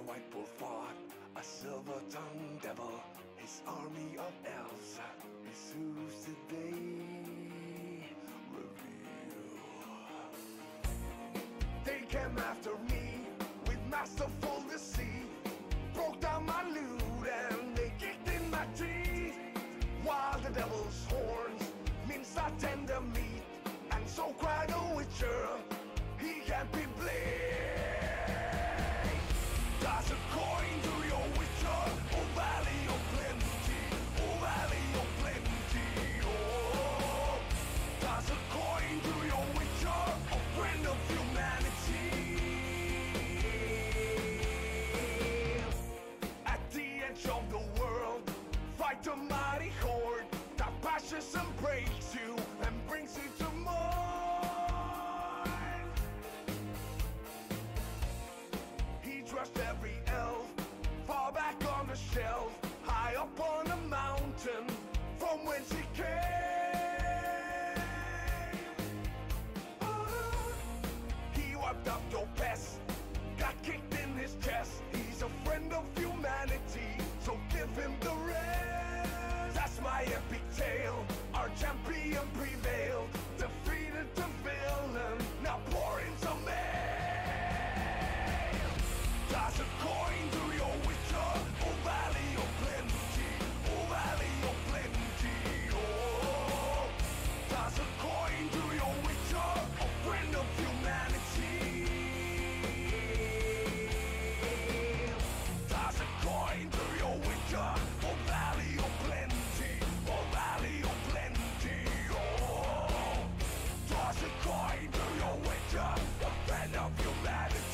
white bull fought a silver-tongued devil. His army of elves, his hooves today reveal. They came after me with masterful deceit, broke down my loot and they kicked in my teeth. While the devil's horns minced our tender meat, and so cried the witcher, he can't be blamed. Toss a coin to your witcher, oh valley of plenty, oh valley of plenty, oh. Toss a coin to your witcher, a friend of humanity. At the edge of the world, fight a mighty horde that bashes and breaks you and brings you to mourn. He dressed every elf far back on the shelf, high up on a mountain from whence he came. He wiped up your pest, got kicked in his chest. He's a friend of humanity, so give him the rest. That's my epic tale. Our champion prevailed, defeated the villain, now pour in some ale. Toss a coin to your witcher, oh valley of plenty, oh valley of plenty, oh. Toss a coin to your witcher, a friend of humanity. Toss a coin to your witcher, oh valley of plenty, oh valley of plenty, oh. Toss a coin to your witcher, a friend of humanity.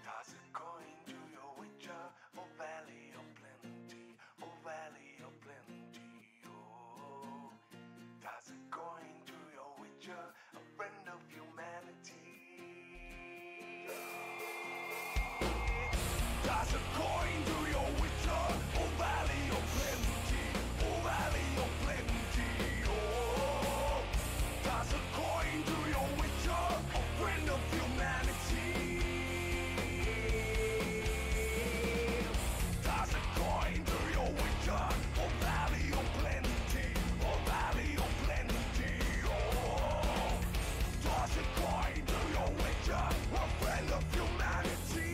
Toss a coin to your witcher, oh valley of plenty, oh valley of plenty, oh. Toss a coin to your witcher, a friend of humanity. Toss a coin to your witcher, oh valley of plenty, oh valley of plenty, oh. Toss a coin to your witcher, a friend of humanity. Toss a coin to your witcher, oh valley of plenty, oh valley of plenty, oh. Toss a coin to your witcher, a friend of humanity.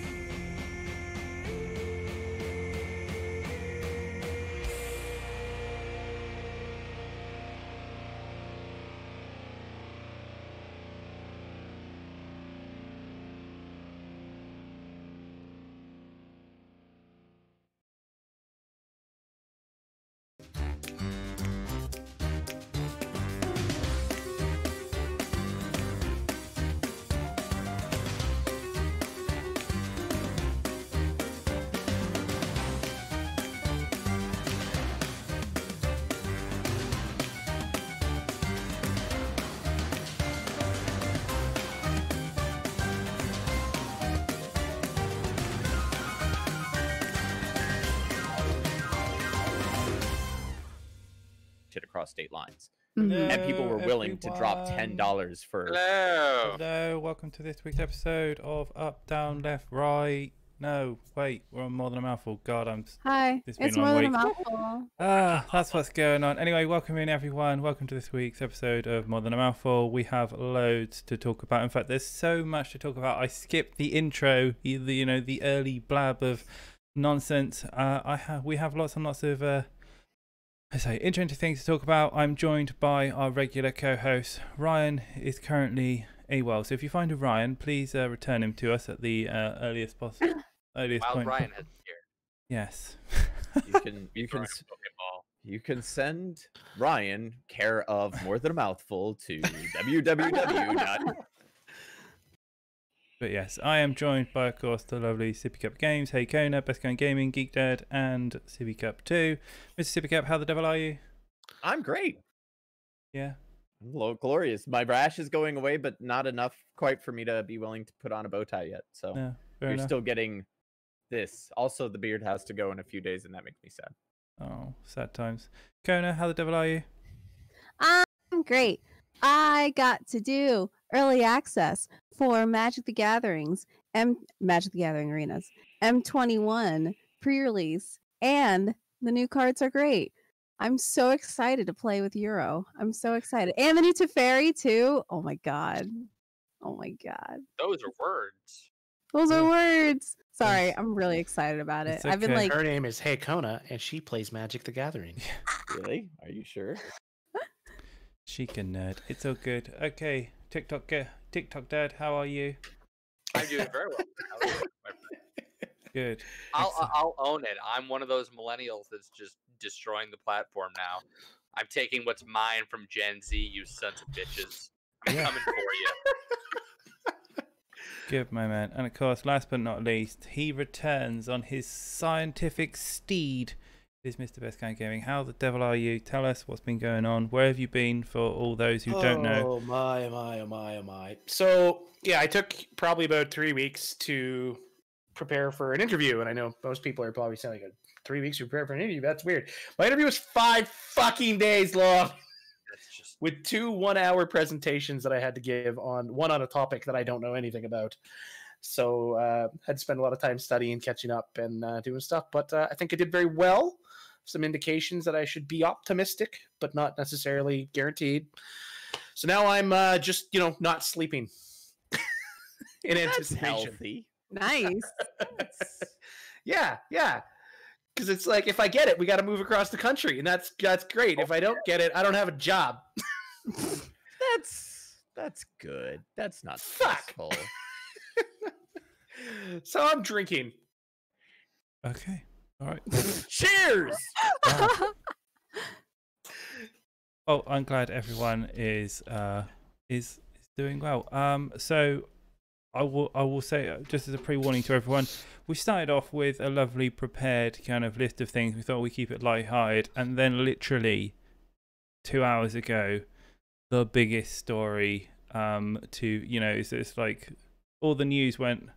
Across state lines. Hello, And people were willing to drop $10 for. Hello, welcome to this week's episode of Up, Down, Left, Right. No, wait, we're on More Than a Mouthful. God, Hi, It's been it's a long more than a week. mouthful. That's what's going on. Anyway, welcome in everyone. Welcome to this week's episode of More Than a Mouthful. We have loads to talk about. In fact, there's so much to talk about. I skipped the intro, the early blab of nonsense. We have lots and lots of interesting things to talk about. I'm joined by our regular co-host. Ryan is currently AWOL, so if you find a Ryan, please return him to us at the earliest possible. Earliest Wild point. Ryan has appeared. Yes. You can send Ryan, care of More Than a Mouthful, to www. But yes, I am joined by, of course, the lovely Sippy Cup Games. Hey Kona, Best Gun Gaming, Geek Dad, and Sippy Cup 2. Mr. Sippy Cup, how the devil are you? I'm great. Yeah. Glorious. My rash is going away, but not enough quite for me to be willing to put on a bow tie yet. So Yeah, you're enough. still getting this. Also, the beard has to go in a few days, and that makes me sad. Oh, sad times. Kona, how the devil are you? I'm great. I got to do early access for Magic the Gatherings, Magic the Gathering Arenas, M21 pre-release, and the new cards are great. I'm so excited to play with Euro. I'm so excited. And the new Teferi too. Oh my god. Oh my god. Those are words. Those are words. Sorry, Yes. I'm really excited about it. It's I've been okay. like, Her name is Hey Kona, and she plays Magic the Gathering. Really? Are you sure? She can nerd. It's all good. Okay, TikTok Dad, how are you? I'm doing very well. How are you, my friend? Good. I'll own it. I'm one of those millennials that's just destroying the platform now. I'm taking what's mine from Gen Z, you sons of bitches. I'm coming for you. Good, my man. And of course, last but not least, he returns on his scientific steed. It is Mr. Best Kind Gaming. How the devil are you? Tell us what's been going on. Where have you been for all those who don't know? Oh my. So yeah, I took probably about 3 weeks to prepare for an interview, and I know most people are probably saying like 3 weeks to prepare for an interview. That's weird. My interview was 5 fucking days long. That's just With 2 1-hour presentations that I had to give one on a topic that I don't know anything about. So had to spend a lot of time studying, catching up, and doing stuff. But I think I did very well. Some indications that I should be optimistic, but not necessarily guaranteed. So now I'm just, not sleeping in That's anticipation. healthy. nice. Yeah. Because it's like, if I get it, we got to move across the country, and that's great. If I don't get it, I don't have a job. That's good. That's not Fuck. stressful. So I'm drinking. Okay. All right. Cheers! Oh, I'm glad everyone is doing well. So I will say, just as a pre-warning to everyone, we started off with a lovely prepared kind of list of things. We thought we'd keep it lighthearted, and then literally 2 hours ago, the biggest story it's like all the news went,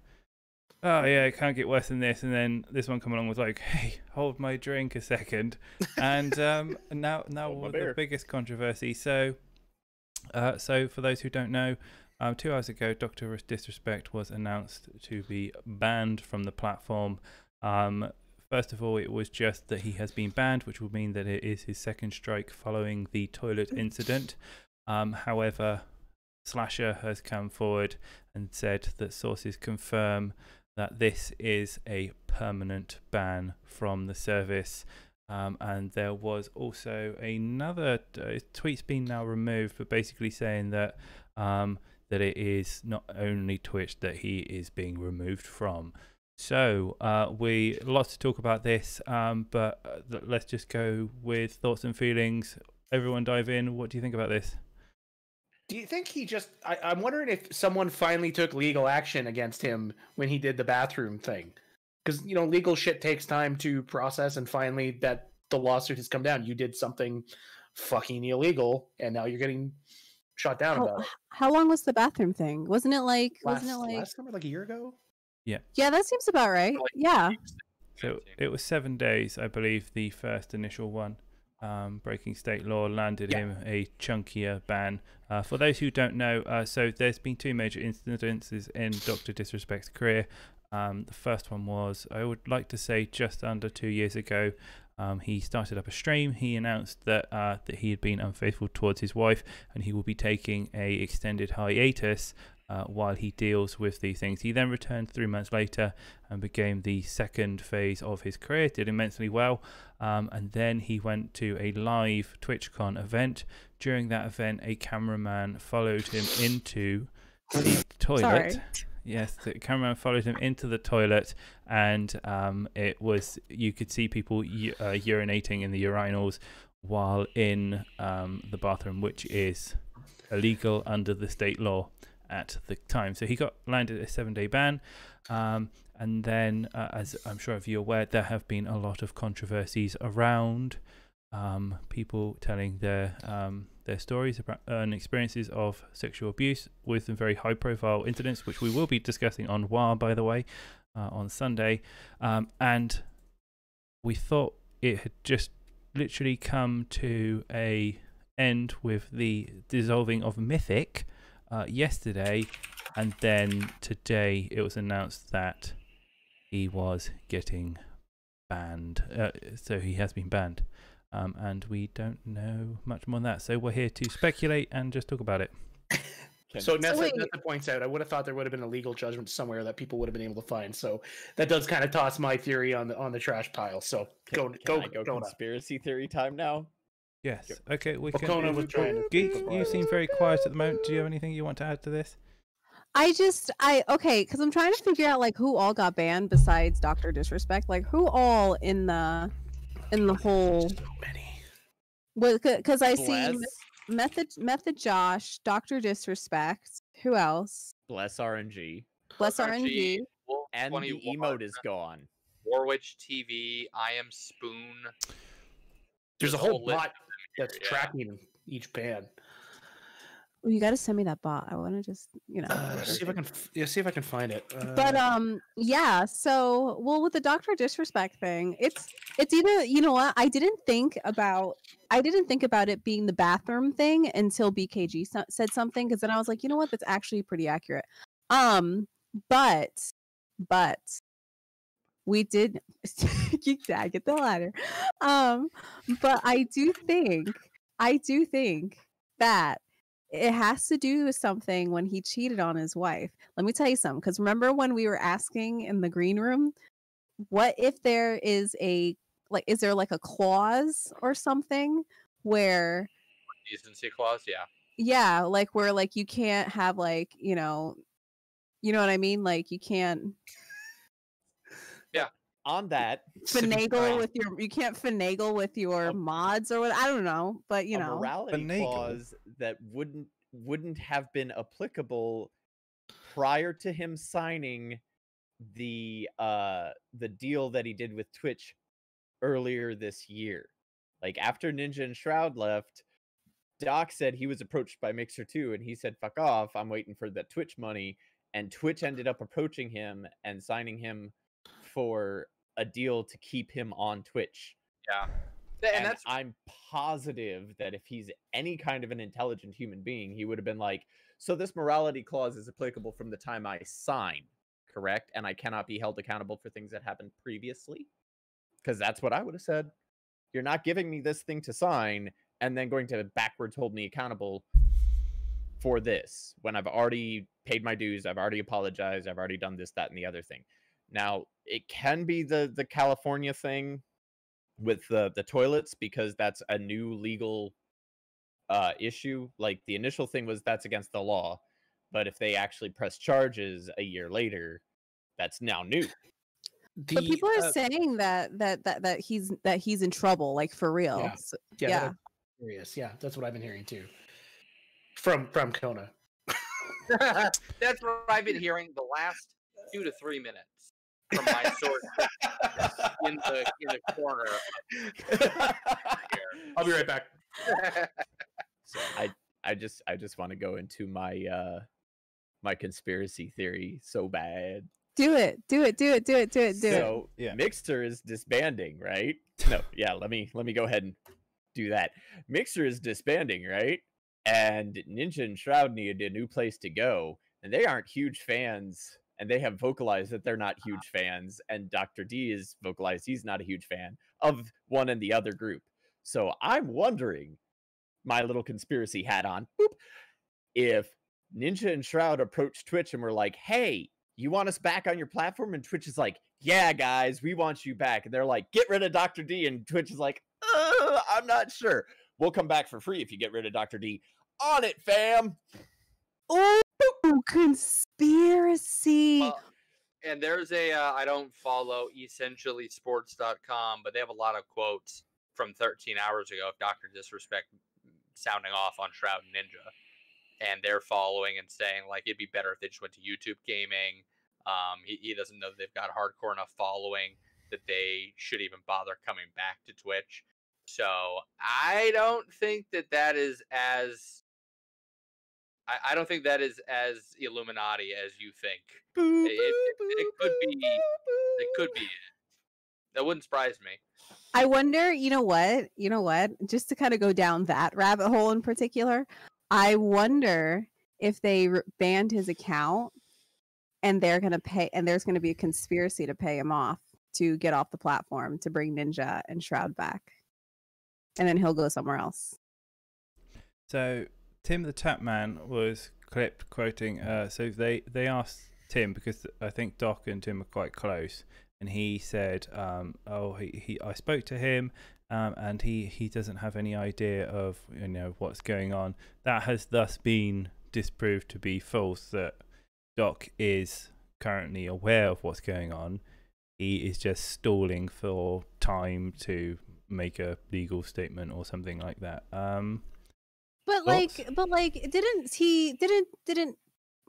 oh yeah, it can't get worse than this, and then this one come along was like, hey, hold my drink a second, and now the biggest controversy. So for those who don't know, 2 hours ago, Dr. Disrespect was announced to be banned from the platform. First of all, it was just that he has been banned, which will mean that it is his second strike following the toilet incident. However, Slasher has come forward and said that sources confirm that this is a permanent ban from the service. And there was also another tweet's been now removed, but basically saying that that it is not only Twitch that he is being removed from. So lots to talk about this, but let's just go with thoughts and feelings. Everyone dive in. What do you think about this? Do you think he just... I'm wondering if someone finally took legal action against him when he did the bathroom thing. Because, legal shit takes time to process, and finally that the lawsuit has come down. You did something fucking illegal, and now you're getting shot down about it. How long was the bathroom thing? Wasn't it like Last summer, like a year ago? Yeah, that seems about right. Yeah. So it was 7 days, I believe, the first initial one. Breaking state law landed him a chunkier ban. For those who don't know, so there's been 2 major incidences in Dr. Disrespect's career. The first one was, I would like to say, just under 2 years ago. He started up a stream. He announced that that he had been unfaithful towards his wife, and he will be taking a extended hiatus while he deals with these things. He then returned 3 months later and became the second phase of his career, did immensely well, and then he went to a live TwitchCon event. During that event, a cameraman followed him into the toilet. Sorry. Yes, the cameraman followed him into the toilet, and it was, you could see people urinating in the urinals while in the bathroom, which is illegal under the state law at the time. So he got landed a 7-day ban, and then as I'm sure if you're aware, there have been a lot of controversies around people telling their stories about and experiences of sexual abuse with some very high profile incidents, which we will be discussing on WAR, by the way, on Sunday, and we thought it had just literally come to a end with the dissolving of Mythic yesterday, and then today it was announced that he was getting banned. So he has been banned, and we don't know much more than that. So we're here to speculate and just talk about it. So Nessa, wait. Nessa points out, I would have thought there would have been a legal judgment somewhere that people would have been able to find. So that does kind of toss my theory on the trash pile. So Can I go Kona. conspiracy theory time now? Yes. Okay. We Well, can. Kona was trying to Geek, provide you seem very quiet at the moment. Do you have anything you want to add to this? Okay, because I'm trying to figure out like who all got banned besides Dr. Disrespect. Like who all in the whole. So many. Well, because I see Bless, Method Josh, Dr. Disrespect. Who else? Bless RNG, Bless RNG. Wolf and the 21, emote is gone. Warwitch TV, I Am Spoon. There's a a whole whole list bot of them here, that's yeah. tracking each ban. Oh, you got to send me that bot. I want to just See if I can. See if I can find it. But yeah. So with the Dr. Disrespect thing, it's either, you know what, I didn't think about it being the bathroom thing until BKG said something, because then I was like, you know what, that's actually pretty accurate. But we did get the ladder. But I do think that it has to do with something when he cheated on his wife. Let me tell you something, because remember when we were asking in the green room, what if there is is there like a clause or something where Decency clause, yeah. yeah, like where like you can't have like, you know what I mean? Like you can't On that, finagle with you can't finagle with your A- mods or what, I don't know, but you a know. morality Finagle. clause that wouldn't have been applicable prior to him signing the deal that he did with Twitch earlier this year. Like after Ninja and Shroud left, Doc said he was approached by Mixer 2 and he said, fuck off, I'm waiting for the Twitch money. And Twitch ended up approaching him and signing him for a deal to keep him on Twitch. Yeah. And that's I'm positive that if he's any kind of an intelligent human being, he would have been like, so this morality clause is applicable from the time I signed, correct? And I cannot be held accountable for things that happened previously? Because that's what I would have said. You're not giving me this thing to sign and then going to backwards hold me accountable for this when I've already paid my dues, I've already apologized, I've already done this, that, and the other thing. Now, it can be the California thing with the toilets, because that's a new legal issue. Like the initial thing was that's against the law, but if they actually press charges a year later, that's now new. But people are saying that he's in trouble, like for real. Yeah. So, Yeah, yeah. that I'm curious. Yeah, that's what I've been hearing too. From Kona. that's what I've been hearing the last 2 to 3 minutes from my source in the corner. I'll be right back. So I just want to go into my my conspiracy theory so bad. Do it. So Yeah. Mixer is disbanding, right? No, yeah, let me go ahead and do that. Mixer is disbanding, right? And Ninja and Shroud needed a new place to go, and they aren't huge fans and they have vocalized that they're not huge fans, and Dr. D is vocalized he's not a huge fan of one and the other group. So I'm wondering, my little conspiracy hat on, boop, if Ninja and Shroud approached Twitch and were like, hey, you want us back on your platform? And Twitch is like, yeah, guys, we want you back. And they're like, get rid of Dr. D. And Twitch is like, I'm not sure. We'll come back for free if you get rid of Dr. D. On it, fam. Oh, conspiracy. Well, and there's a, I don't follow essentiallysports.com, but they have a lot of quotes from 13 hours ago of Dr. Disrespect sounding off on Shroud and Ninja. And they're following and saying, like, it'd be better if they just went to YouTube gaming. He doesn't know they've got hardcore enough following that they should even bother coming back to Twitch. So I don't think that is as... I don't think that is as Illuminati as you think. It could be. It could be. That wouldn't surprise me. I wonder, you know what? Just to kind of go down that rabbit hole in particular, I wonder if they banned his account and they're going to pay, and there's going to be a conspiracy to pay him off to get off the platform to bring Ninja and Shroud back. And then he'll go somewhere else. So Tim the Tapman was clipped quoting, so they asked Tim, because I think Doc and Tim are quite close, and he said, I spoke to him, and he doesn't have any idea of what's going on. That has thus been disproved to be false, that Doc is currently aware of what's going on. He is just stalling for time to make a legal statement or something like that.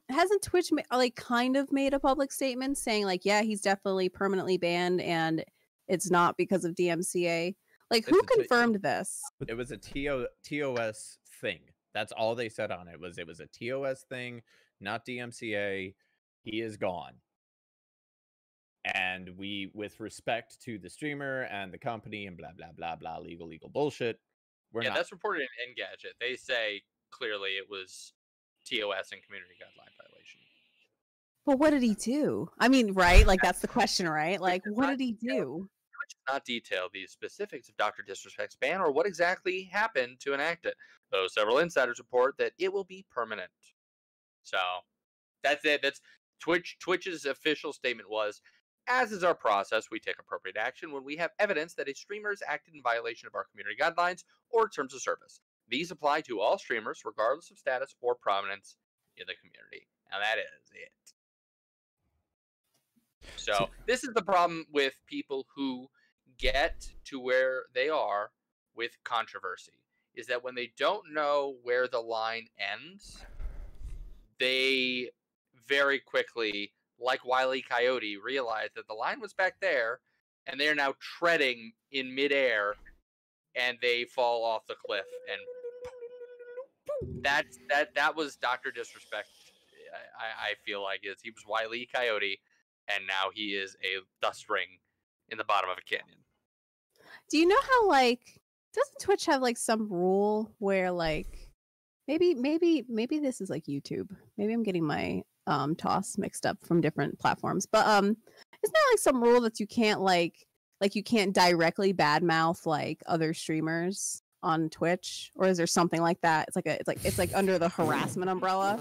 Hasn't Twitch kind of made a public statement saying like, yeah, he's definitely permanently banned and it's not because of DMCA? Like, who confirmed this? It was a TOS thing. That's all they said on it. It was a TOS thing, not DMCA. He is gone. And we, with respect to the streamer and the company and blah, blah, blah, blah, legal bullshit, that's reported in Engadget. They say clearly it was TOS and community guideline violation. But what did he do? I mean, right? Like, that's the question, right? Like, what did he do? Twitch does not detail the specifics of Dr. Disrespect's ban or what exactly happened to enact it, though several insiders report that it will be permanent. So that's it. That's Twitch's official statement was, as is our process, we take appropriate action when we have evidence that a streamer has acted in violation of our community guidelines or terms of service. These apply to all streamers, regardless of status or prominence in the community. Now that is it. So this is the problem with people who get to where they are with controversy, is that when they don't know where the line ends, they very quickly, like Wile E. Coyote, realize that the line was back there, and they are now treading in midair, and they fall off the cliff. And that was Dr. Disrespect. I feel like he was Wile E. Coyote, and now he is a dust ring in the bottom of a canyon. Do you know how, like, doesn't Twitch have like some rule where like maybe this is like YouTube? Maybe I'm getting my toss mixed up from different platforms, but isn't there like some rule that you can't like you can't directly badmouth like other streamers on Twitch, or is there something like that? It's like under the harassment umbrella.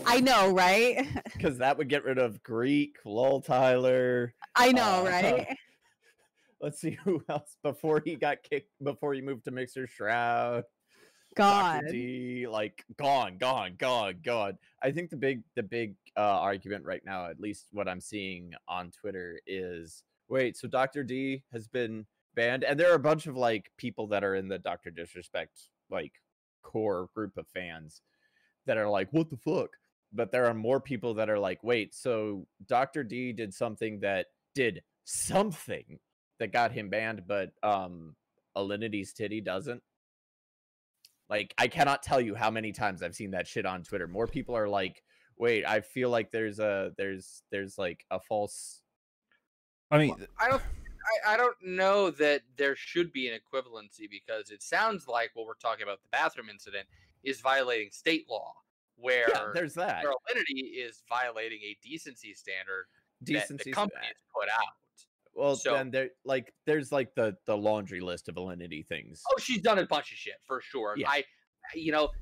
I know, right? Because that would get rid of Greek, Lol Tyler. I know, right? Let's see who else before he got kicked, before he moved to Mixer, Shroud. God. Dr. D, like gone. I think the big argument right now, at least what I'm seeing on Twitter, is wait, so Dr. D has been banned, and there are a bunch of like people that are in the Dr. Disrespect like core group of fans that are like, what the fuck? But there are more people that are like, wait, so Dr. D did something that got him banned, but Alinity's titty doesn't. Like, I cannot tell you how many times I've seen that shit on Twitter. More people are like, wait, I feel like there's like a false. I mean, I don't know that there should be an equivalency, because it sounds like what we're talking about, the bathroom incident, is violating state law, where there's that. alinity is violating a decency standard that Decency. the companies put out. Well, So- then there's like the laundry list of alinity things. Oh, she's done a bunch of shit for sure. Yeah.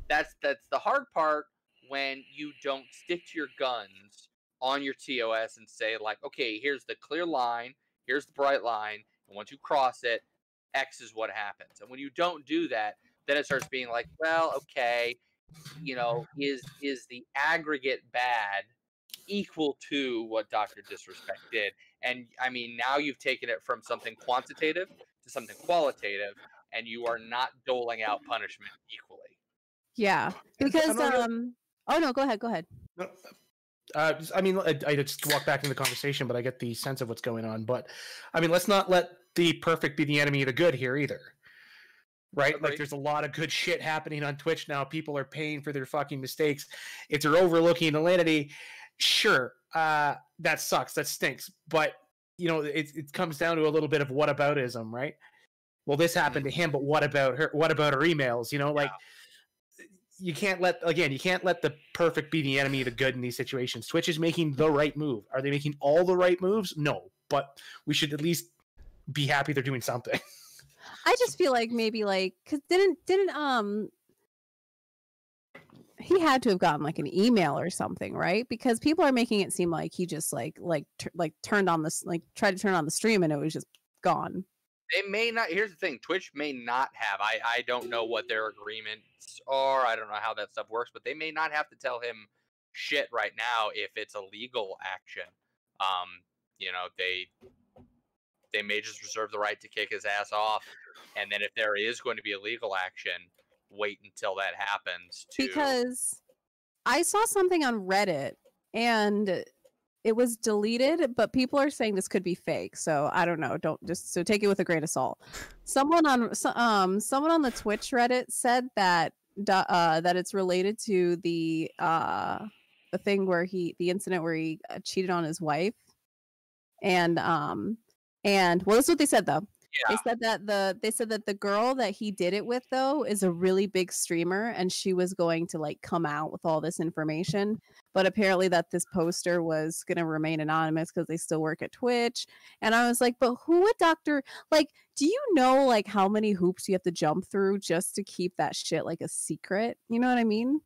That's the hard part when you don't stick to your guns on your TOS and say like, okay, here's the clear line, here's the bright line, and once you cross it, X is what happens. And when you don't do that, then it starts being like, well, okay, is the aggregate bad equal to what Dr. Disrespect did? And I mean, now you've taken it from something quantitative to something qualitative, and you are not doling out punishment equally. Yeah, because oh no, go ahead. No, I mean, I just walk back into the conversation, but I get the sense of what's going on. But I mean, let's not let the perfect be the enemy of the good here either. Right? Agreed. Like, there's a lot of good shit happening on Twitch now. People are paying for their fucking mistakes. If they're overlooking alinity, sure, that sucks. That stinks. But, it comes down to a little bit of whataboutism, right? Well, this happened to him, but what about her? What about her emails? You can't let the perfect be the enemy of the good in these situations. Twitch is making the right move. Are they making all the right moves? No, but we should at least be happy they're doing something. I just feel like maybe because didn't he had to have gotten like an email or something, right? Because people are making it seem like he just turned on this, tried to turn on the stream and it was just gone. They may not. Here's the thing: Twitch may not have. I don't know what their agreements are. I don't know how that stuff works, but they may not have to tell him shit right now if it's a legal action. They may just reserve the right to kick his ass off, and then if there is going to be a legal action, wait until that happens. Because I saw something on Reddit and it was deleted, but people are saying this could be fake. So I don't know. So take it with a grain of salt. Someone on the Twitch Reddit said that it's related to the thing where the incident where he cheated on his wife, and well, that's what they said though. Yeah. They said that the girl that he did it with though is a really big streamer, and she was going to come out with all this information, but apparently that this poster was going to remain anonymous because they still work at Twitch. And I was like, but who would do you know how many hoops you have to jump through just to keep that shit a secret? You know what I mean?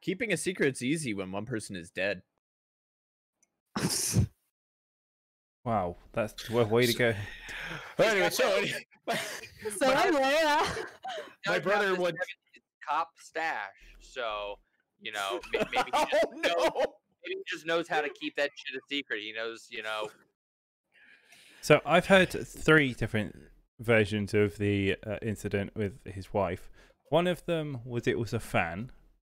Keeping a secret's easy when one person is dead. Wow, that's a way to go. Anyway, my brother would cop stash, so maybe he just knows how to keep that shit a secret. He knows, So I've heard 3 different versions of the incident with his wife. One of them was it was a fan.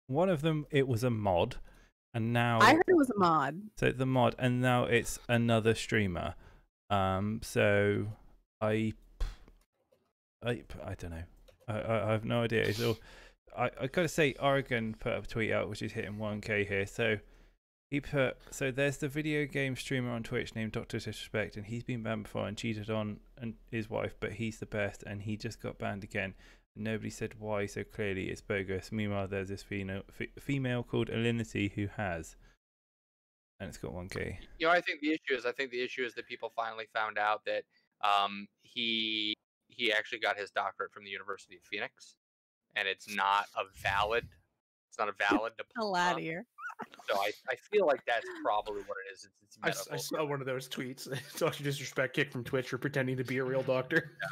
One of them it was a mod. And now I heard it was a mod. So the mod, and now it's another streamer. So I don't know. I have no idea. It's all. I gotta say, Oregon put a tweet out which is hitting 1K here. So he put. So there's the video game streamer on Twitch named Dr. Disrespect, and he's been banned before and cheated on his wife, but he's the best, and he just got banned again. Nobody said why, so clearly it's bogus. Meanwhile, there's this female called Alinity who has, and it's got 1K. I think the issue is that people finally found out that he actually got his doctorate from the University of Phoenix, and it's not a valid diploma. Hell out of here. So I feel like that's probably what it is. It's I saw one of those tweets. Dr. Disrespect kicked from Twitch for pretending to be a real doctor. Yeah.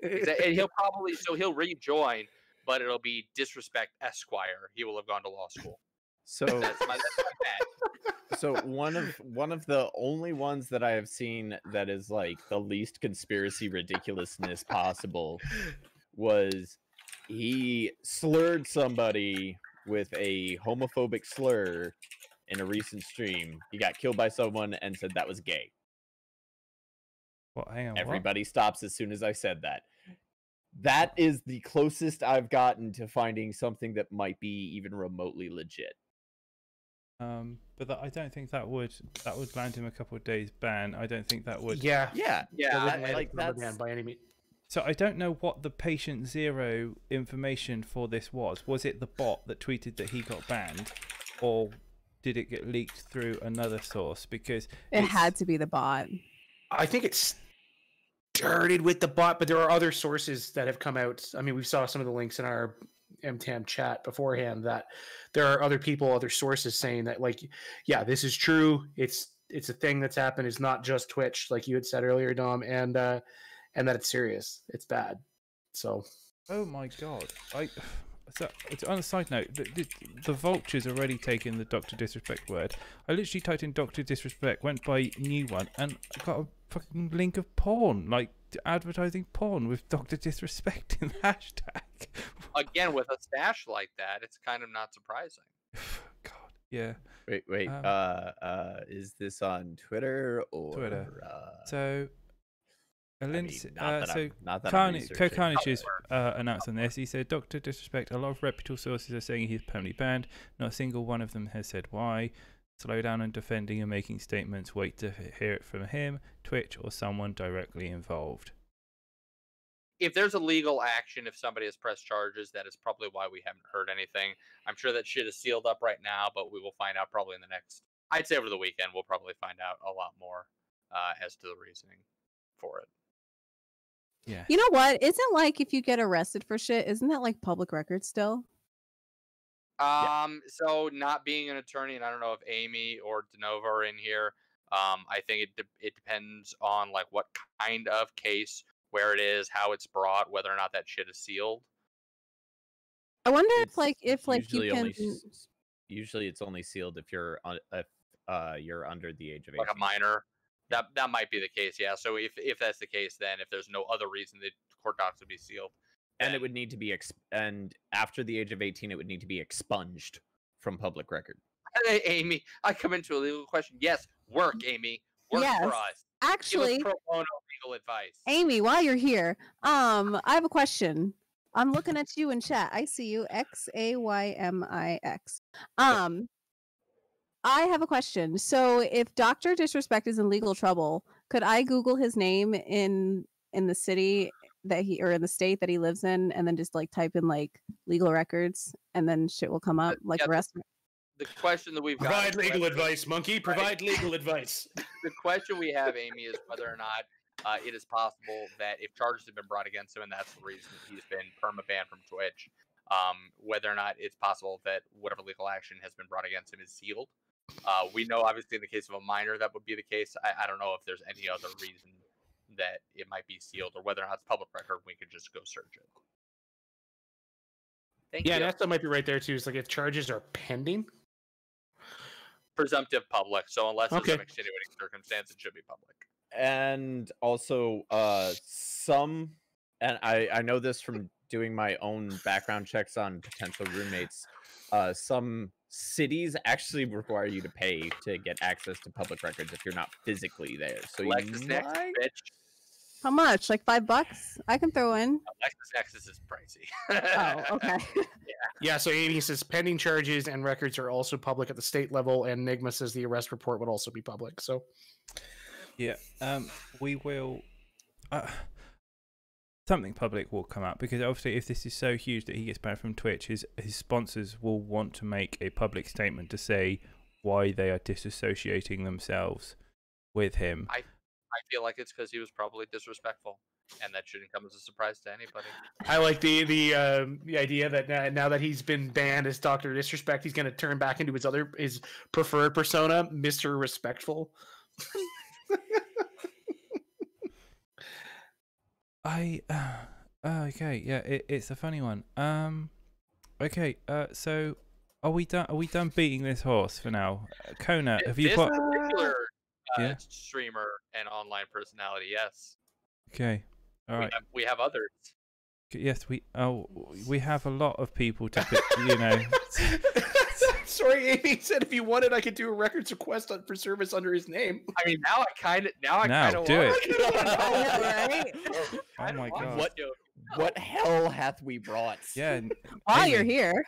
And he'll rejoin, but it'll be Disrespect Esquire. He will have gone to law school. So that's my bad. So one of the only ones that I have seen that is the least conspiracy ridiculousness possible was he slurred somebody with a homophobic slur in a recent stream. He got killed by someone and said that was gay. Well, hang on. Everybody stops as soon as I said that. That is the closest I've gotten to finding something that might be even remotely legit. But I don't think that would land him a couple of days ban. I don't think that would. Yeah. Yeah. That That's ban by any means. So I don't know what the patient zero information for this was. Was it the bot that tweeted that he got banned, or did it get leaked through another source? Because It had to be the bot. I think it started with the bot, but there are other sources that have come out. I mean, we saw some of the links in our MTAM chat beforehand that there are other people, other sources saying that, like, yeah, this is true. It's a thing that's happened. It's not just Twitch, like you had said earlier, Dom, and that it's serious. It's bad. So. Oh my god! So, on a side note, the vulture's already taken the Dr. Disrespect word. I literally typed in Dr. Disrespect, went by new one, and I got a fucking link of porn, like advertising porn with Dr. Disrespect in the hashtag. Again, with a stash like that, it's kind of not surprising. God, yeah. Wait. Is this on Twitter or Twitter? So. Carnage is announced on this. He said, Dr. Disrespect, a lot of reputable sources are saying he's permanently banned. Not a single one of them has said why. Slow down on defending and making statements. Wait to hear it from him, Twitch, or someone directly involved. If there's a legal action, if somebody has pressed charges, that is probably why we haven't heard anything. I'm sure that shit is sealed up right now, but we will find out probably in the next, I'd say over the weekend, we'll probably find out a lot more as to the reasoning for it. Yeah. You know what? Isn't like if you get arrested for shit, isn't that like public record still? So not being an attorney, and I don't know if Amy or DeNova are in here. I think it depends on like what kind of case, where it is, how it's brought, whether or not that shit is sealed. I wonder if usually you can. Usually, it's only sealed if you're you're under the age of 18. Like a minor. That might be the case, yeah. So if that's the case, then if there's no other reason, the court docs would be sealed. And it would need to be and after the age of 18, it would need to be expunged from public record. Hey, Amy, I come into a legal question. Yes, work, Amy. Work for us. Actually, give us pro bono legal advice. Amy, while you're here, I have a question. I'm looking at you in chat. I see you, XAYMIX. I have a question. So, if Dr. Disrespect is in legal trouble, could I Google his name in the city that or in the state that he lives in, and then just like type in like legal records, and then shit will come up like arrest? The question that we've got. Provide legal advice, monkey. Provide legal advice. The question we have, Amy, is whether or not it is possible that if charges have been brought against him, and that's the reason he's been perma-banned from Twitch, whether or not it's possible that whatever legal action has been brought against him is sealed. We know, obviously, in the case of a minor, that would be the case. I don't know if there's any other reason that it might be sealed, or whether or not it's public record, we could just go search it. Thank you. Yeah, that might be right there, too. It's like if charges are pending. Presumptive public, so unless there's some extenuating circumstance, it should be public. And also, and I know this from doing my own background checks on potential roommates, some cities actually require you to pay to get access to public records if you're not physically there. So LexisNexis, bitch. How much? Like $5? I can throw in. LexisNexis is pricey. Oh, okay. Yeah, so Amy says pending charges and records are also public at the state level, and Nigma says the arrest report would also be public. So, yeah, we will. Something public will come out, because obviously, if this is so huge that he gets banned from Twitch, his sponsors will want to make a public statement to say why they are disassociating themselves with him. I feel like it's because he was probably disrespectful, and that shouldn't come as a surprise to anybody. I like the idea that now that he's been banned as Dr. Disrespect, he's going to turn back into his preferred persona, Mr. Respectful. Okay, yeah, it's a funny one. Okay, so are we done beating this horse for now? Kona, have you got particular streamer and online personality? Yes. Okay. All right. We have others. Yes, we have a lot of people to pick, you know. Sorry, Amy said if you wanted, I could do a records request for service under his name. I mean, now I kind of do want it. Oh my god! What hell hath we brought? Yeah. While you're here,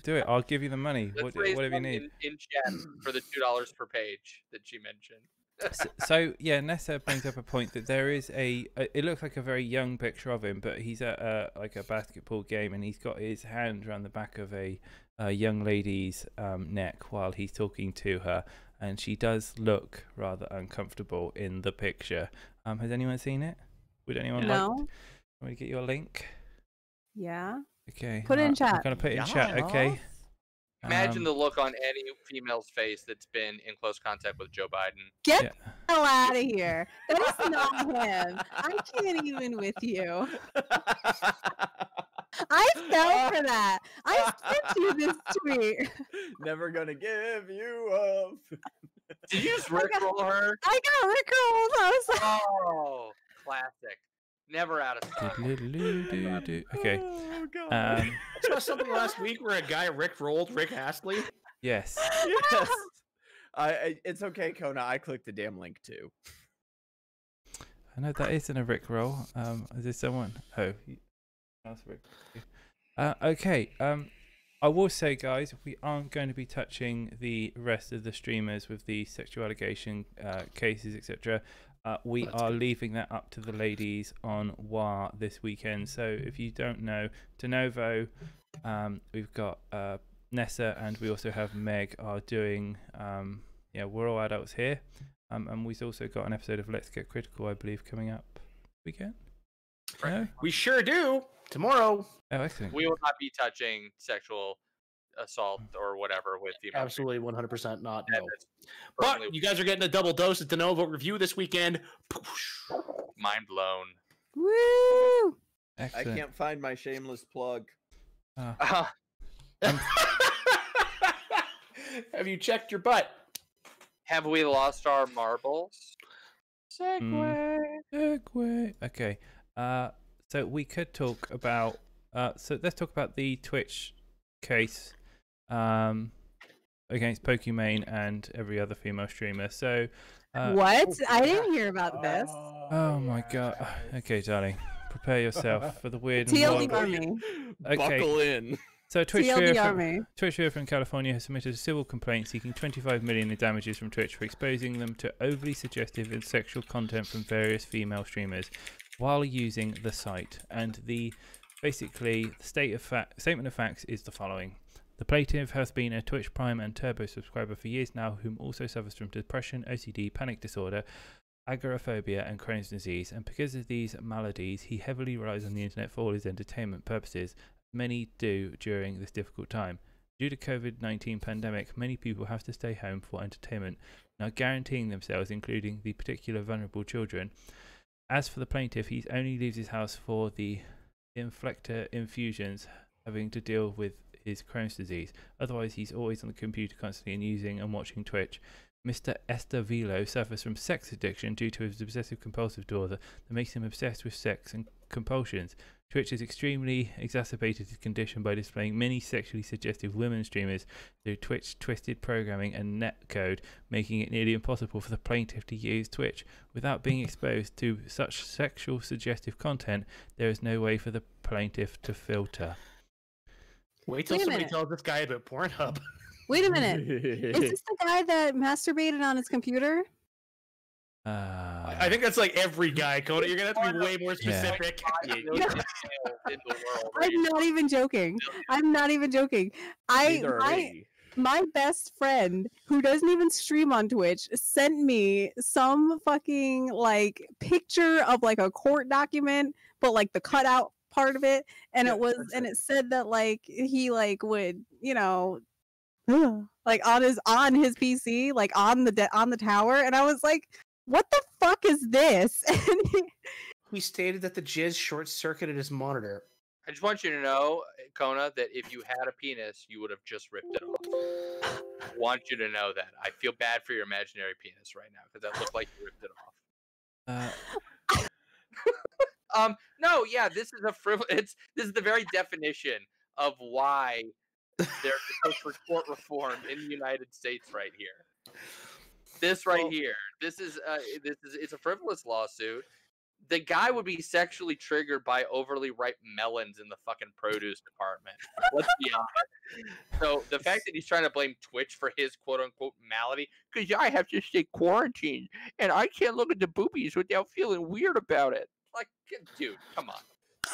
do it. I'll give you the money. Whatever you need. In chat for the $2 per page that she mentioned. So yeah, Nessa brings up a point that there is it looks like a very young picture of him, but he's at like a basketball game and he's got his hand around the back of a young lady's neck while he's talking to her, and she does look rather uncomfortable in the picture. Has anyone seen it? Would anyone No. want me to get you a link? Yeah. Okay. Put it in I'm chat. gonna put it in chat. Okay. Imagine the look on any female's face that's been in close contact with Joe Biden. Get Yeah. the hell out of here. That is not him. I can't even with you. I fell for that. I sent you this tweet. Never gonna give you up. Did you just rickroll her? I got rickrolled. I was like, Oh, classic. Never out of stock. Okay. Oh, God. I saw something last week where a guy rolled Rick Astley. Yes. Yes. It's okay, Kona. I clicked the damn link too. I know that isn't a Rickroll. Is there someone? Oh, that's Rick. Okay. I will say, guys, we aren't going to be touching the rest of the streamers with the sexual allegation cases, etc. We are leaving that up to the ladies on WA this weekend. So if you don't know, DeNovo, we've got Nessa, and we also have Meg are doing. We're all adults here, and we've also got an episode of Let's Get Critical, I believe, coming up weekend. No? We sure do. Tomorrow. Oh, excellent. We will not be touching sexual assault or whatever with female. Absolutely 100% not. Yeah, No. that's But personally you guys are getting a double dose of DeNovo review this weekend. mind blown. woo! I Excellent. can't find my shameless plug. Have you checked your butt? Have we lost our marbles? Segway. Okay. So we could talk about. So let's talk about the Twitch case against Pokimane and every other female streamer. So. What? I didn't hear about this. Oh my god. Okay, darling. Prepare yourself for the weird and TLDR wild. me. Okay. Buckle in. So Twitch TLDR me. viewer from California has submitted a civil complaint seeking $25 million in damages from Twitch for exposing them to overly suggestive and sexual content from various female streamers while using the site. And the statement of facts is the following. The plaintiff has been a Twitch Prime and Turbo subscriber for years now, whom also suffers from depression, OCD, panic disorder, agoraphobia, and Crohn's disease. And because of these maladies, he heavily relies on the internet for all his entertainment purposes. Many do during this difficult time. Due to COVID-19 pandemic, many people have to stay home for entertainment, now guaranteeing themselves, including the particular vulnerable children. As for the plaintiff, he only leaves his house for the inflector infusions, having to deal with his Crohn's disease. Otherwise, he's always on the computer constantly and using and watching Twitch. Mr. Estevilo suffers from sex addiction due to his obsessive compulsive disorder that makes him obsessed with sex and compulsions. Twitch has extremely exacerbated his condition by displaying many sexually suggestive women streamers through Twitch twisted programming and netcode, making it nearly impossible for the plaintiff to use Twitch. Without being exposed to such sexual suggestive content, there is no way for the plaintiff to filter. Wait till Wait a somebody minute. tells this guy about Pornhub. Wait a minute. Is this the guy that masturbated on his computer? I think that's like every guy, Coda. You're going to have to be way more Yeah. specific. In the world. I'm not even joking. I'm not even joking. Neither are we. My best friend, who doesn't even stream on Twitch, sent me some fucking like picture of like a court document, but like the cutout part of it, and Yeah, it was, that's and it. it said that like he like would, you know, like on his PC, like on the tower, and I was like, what the fuck is this? And He stated that the jizz short-circuited his monitor. I just want you to know, Kona, that if you had a penis, you would have just ripped it off. Want you to know that. I feel bad for your imaginary penis right now because that looked like you ripped it off. No, yeah, this is a this is the very definition of why there's a push for court reform in the United States right here. This right here. This is it's a frivolous lawsuit the guy would be sexually triggered by overly ripe melons in the fucking produce department. Let's be honest. So the fact that he's trying to blame Twitch for his quote unquote malady, because I have to stay quarantined and I can't look at the boobies without feeling weird about it. Like, dude, come on.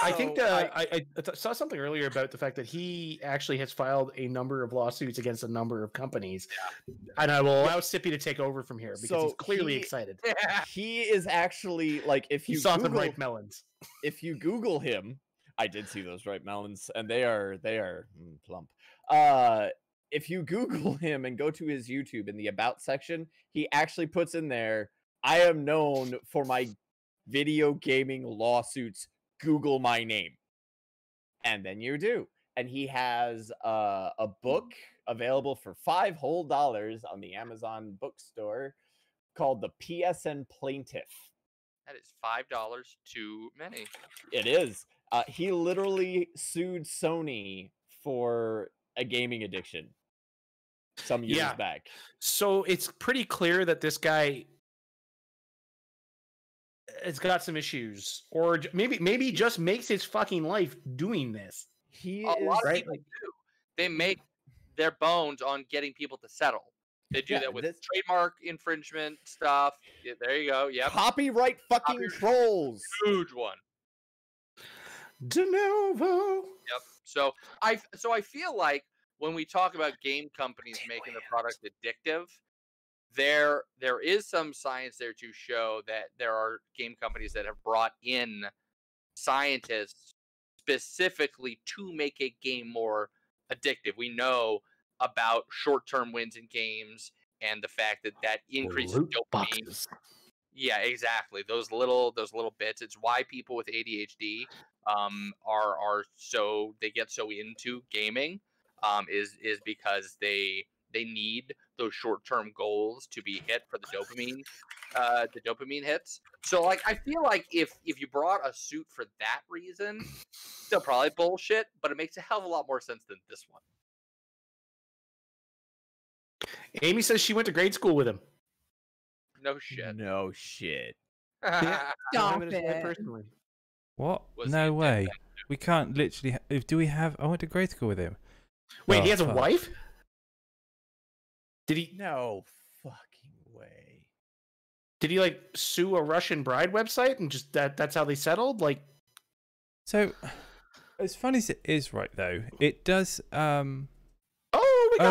I think I saw something earlier about the fact that he actually has filed a number of lawsuits against a number of companies. And I will allow Sippy to take over from here because he's clearly excited. He is actually like, if you saw some Google, ripe melons. If you Google him, I did see those ripe melons, and they are plump. If you Google him and go to his YouTube in the About section, he actually puts in there, "I am known for my video gaming lawsuits. Google my name." And then you do. And he has a book available for $5 whole on the Amazon bookstore called The PSN Plaintiff. That is $5 too many. It is. He literally sued Sony for a gaming addiction some years back. So it's pretty clear that this guy has got some issues, or maybe just makes his fucking life doing this. A lot of people do. They make their bones on getting people to settle. They do that with trademark infringement stuff. Yeah, there you go. Yep. Copyright fucking trolls. Huge one. De novo. Yep. So I feel like when we talk about game companies making their product addictive, there is some science there to show that there are game companies that have brought in scientists specifically to make a game more addictive. We know about short-term wins in games and the fact that increases dopamine. Yeah, exactly. Those little bits. It's why people with ADHD are so they get so into gaming is because they need those short-term goals to be hit for the dopamine hits. So like I feel like if you brought a suit for that reason, they'll probably bullshit, but it makes a hell of a lot more sense than this one. Amy says she went to grade school with him. No shit. No shit. Stop it. Personally. What? Was No he way. dead? We can't literally. Do we have? I went to grade school with him. Wait, Oh, he has a fuck. wife? Did he No fucking way. like sue a Russian bride website and just that's how they settled? Like, So, as funny as it is, right though, it does. we gotta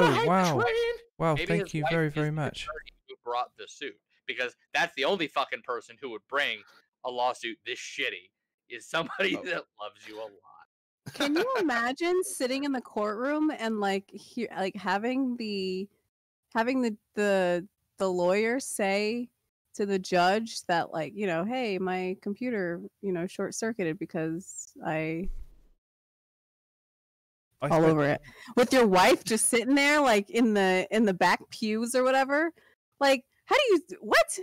hide wow. the train. Wow, Maybe thank his you wife very, is very the much. attorney who brought the suit, because that's the only fucking person who would bring a lawsuit this shitty is somebody that loves you a lot. Can you imagine sitting in the courtroom and having the lawyer say to the judge that hey, my computer short circuited because I all spent- over it, with your wife just sitting there like in the back pews or whatever? Like, how do you what?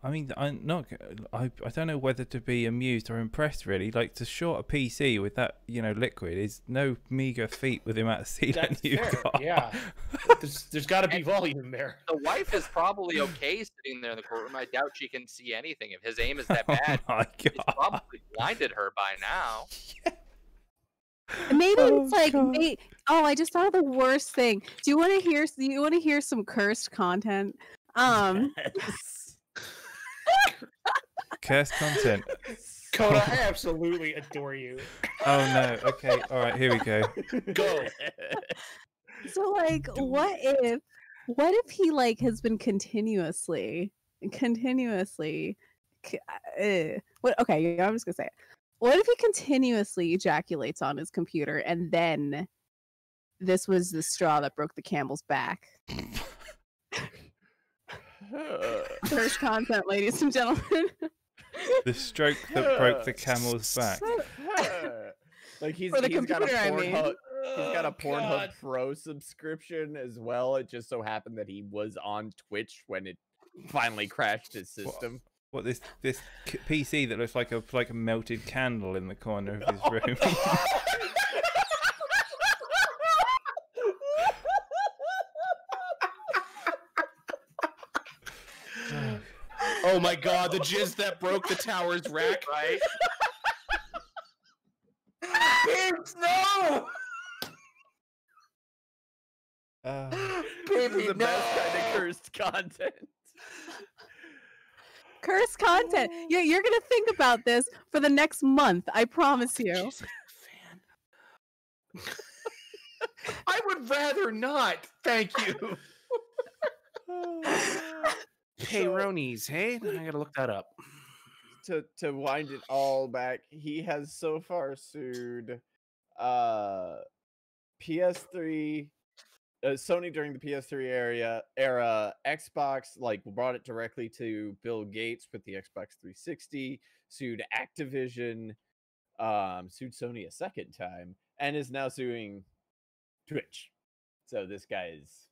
I mean, I'm not. I don't know whether to be amused or impressed. Really, like to short a PC with that, liquid is no meager feat with the amount of sealant That's you've fair, got. yeah. There's got to be volume there. The wife is probably okay sitting there in the courtroom. I doubt she can see anything. If his aim is that bad, Oh my it's god! probably blinded her by now. Maybe Oh, it's like, God. I just thought of the worst thing. Do you want to hear some cursed content? Cursed content. Coda, I absolutely adore you. Oh no. Okay. All right. Here we go. Go. So what if he has been continuously what? Okay, I'm just gonna say it. What if he continuously ejaculates on his computer and then this was the straw that broke the camel's back? First content, ladies and gentlemen. The stroke that broke the camel's back. Like he's For the got a computer, I mean. Pornhub. He's got a Pornhub God. Pro subscription as well. It just so happened that he was on Twitch when it finally crashed his system. What this PC that looks like a melted candle in the corner of his room. Oh my god, the jizz that broke the tower's rack. Right? Pigs, no! This is the best kind of cursed content. Cursed content. You're gonna think about this for the next month. I promise you. Jizz fan. I would rather not. Thank you. Peyronie's, hey? I gotta look that up. To wind it all back, he has so far sued PS3, Sony during the PS3 era, Xbox, like brought it directly to Bill Gates with the Xbox 360, sued Activision, sued Sony a second time, and is now suing Twitch. So this guy's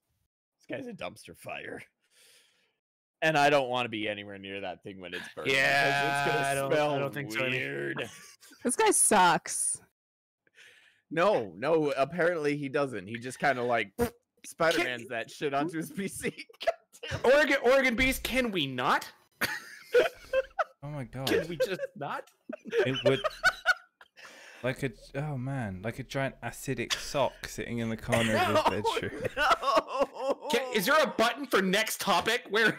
a dumpster fire. And I don't want to be anywhere near that thing when it's burning. Yeah, it's I gonna don't smell think so. weird. This guy sucks. No, apparently he doesn't. He just kind of like Spider-Man's that shit onto his PC. Oregon Beast, can we not? Oh my god. Can we just not? It would like a giant acidic sock sitting in the corner of his bedroom. No. Is there a button for next topic? Where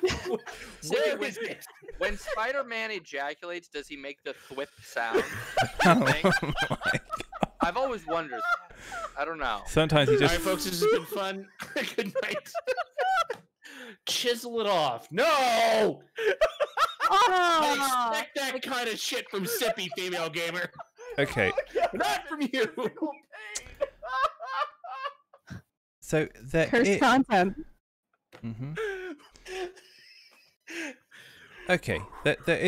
is it? When Spider-Man ejaculates, does he make the thwip sound? Oh my god. I've always wondered that. I don't know. Sometimes he All just right, folks, this has been fun. Good night. Chisel it off. No! I expect that kind of shit from Sippy, female gamer. okay. Not from you. So there Cursed content. Okay, there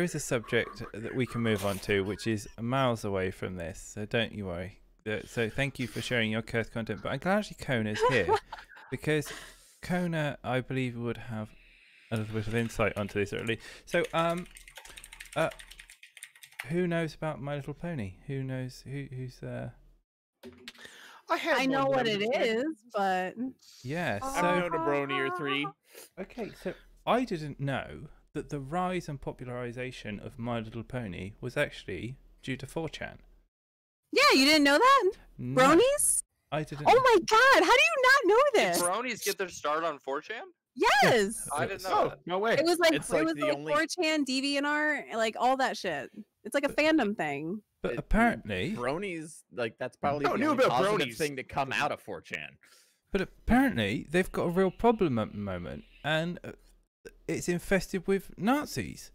is a subject that we can move on to, which is miles away from this. So don't you worry. So thank you for sharing your cursed content. But I'm glad actually Kona's here because Kona, I believe, would have a little bit of insight onto this early. So who knows about My Little Pony? Who knows who's I know what it is, but yeah. I've So known a brony or three. okay, so I didn't know that the rise and popularization of My Little Pony was actually due to 4chan. yeah, you didn't know that? No, Bronies? I didn't. Oh my god, how do you not know Did this? bronies get their start on 4chan? Yes. I didn't know Oh, that. no way. It was like It's like it was the like only- 4chan, DeviantArt, like all that shit. It's like a fandom thing. But apparently, bronies, like that's probably No, the knew only about positive bronies. thing to come out of 4chan. they've got a real problem at the moment, and it's infested with Nazis.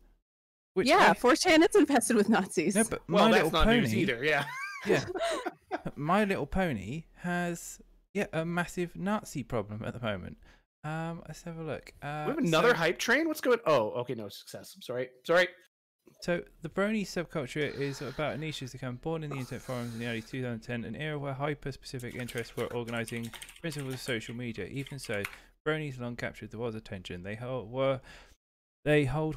Which Yeah, 4chan it's infested with Nazis. No, but Well, My that's Little not Pony news either. Yeah. Yeah, My Little Pony has a massive Nazi problem at the moment. Let's have a look. We have another hype train? What's going Oh, okay, no, success. I'm sorry. So the brony subculture is about a niche that's become born in the internet forums in the early 2010, an era where hyper-specific interests were organising principles of social media. Even so, bronies long captured the world's attention. They hold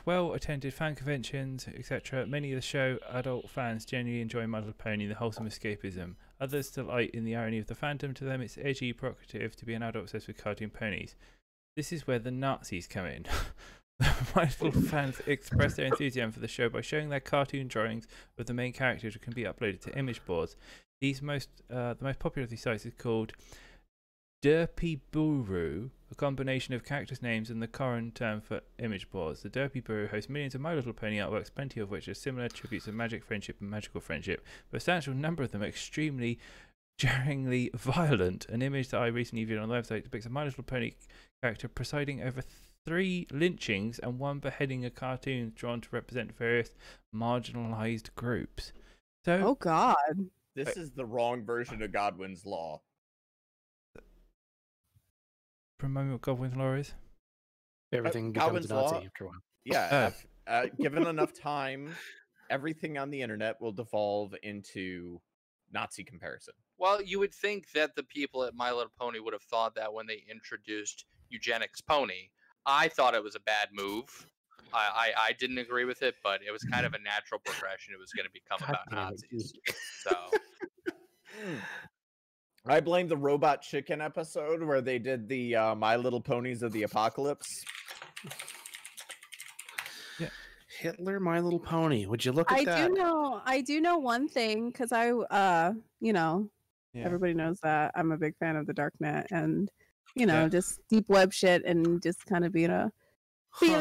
well-attended fan conventions, etc. Many of the show adult fans genuinely enjoy My Little Pony, the wholesome escapism. Others delight in the irony of the fandom. To them, it's edgy, provocative to be an adult obsessed with cartoon ponies. This is where the Nazis come in. My Little fans express their enthusiasm for the show by showing their cartoon drawings of the main characters, which can be uploaded to image boards. The most popular of these sites is called Derpy Buru, a combination of characters' names and the current term for image boards. The Derpy Buru hosts millions of My Little Pony artworks, plenty of which are similar attributes of magic, friendship, and magical friendship, but a substantial number of them are extremely jarringly violent. An image that I recently viewed on the website depicts a My Little Pony character presiding over 3 lynchings and 1 beheading of cartoons drawn to represent various marginalized groups. So, Oh god. This is the wrong version of Godwin's Law. remind me what Godwin's Law is? Everything becomes Calvin's Nazi Law. after a while. Yeah, given enough time, everything on the internet will devolve into Nazi comparison. Well, you would think that the people at My Little Pony would have thought that when they introduced Eugenics Pony. I thought it was a bad move. I didn't agree with it, but it was kind of a natural progression. It was going to become God about damn it. Nazis. So I blame the Robot Chicken episode where they did the My Little Ponies of the Apocalypse. Hitler, My Little Pony. Would you look at I that? do know one thing because you know, Yeah. everybody knows that I'm a big fan of the darknet and you know, Yeah. just deep web shit and just kind of being a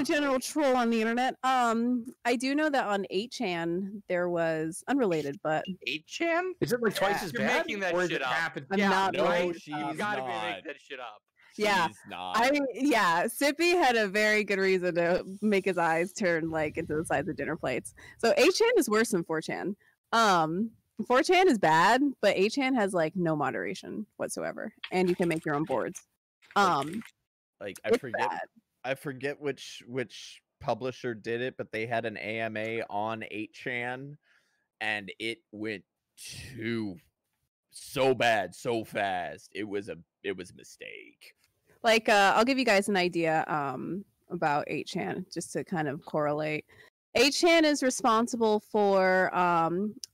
general troll on the internet. I do know that on 8chan there was unrelated, but 8chan? Is it like twice as You're bad? making that or is shit it up. happened? I'm Yeah, not no, making right? she's You gotta be not. making that shit up. Yeah. She's not. Sippy had a very good reason to make his eyes turn like into the size of dinner plates. So 8chan is worse than 4chan. 4chan is bad, but 8chan has like no moderation whatsoever, and you can make your own boards. Like it's bad. I forget which publisher did it, but they had an AMA on 8chan, and it went so bad so fast. It was a mistake. Like I'll give you guys an idea about 8chan just to kind of correlate. 8chan is responsible for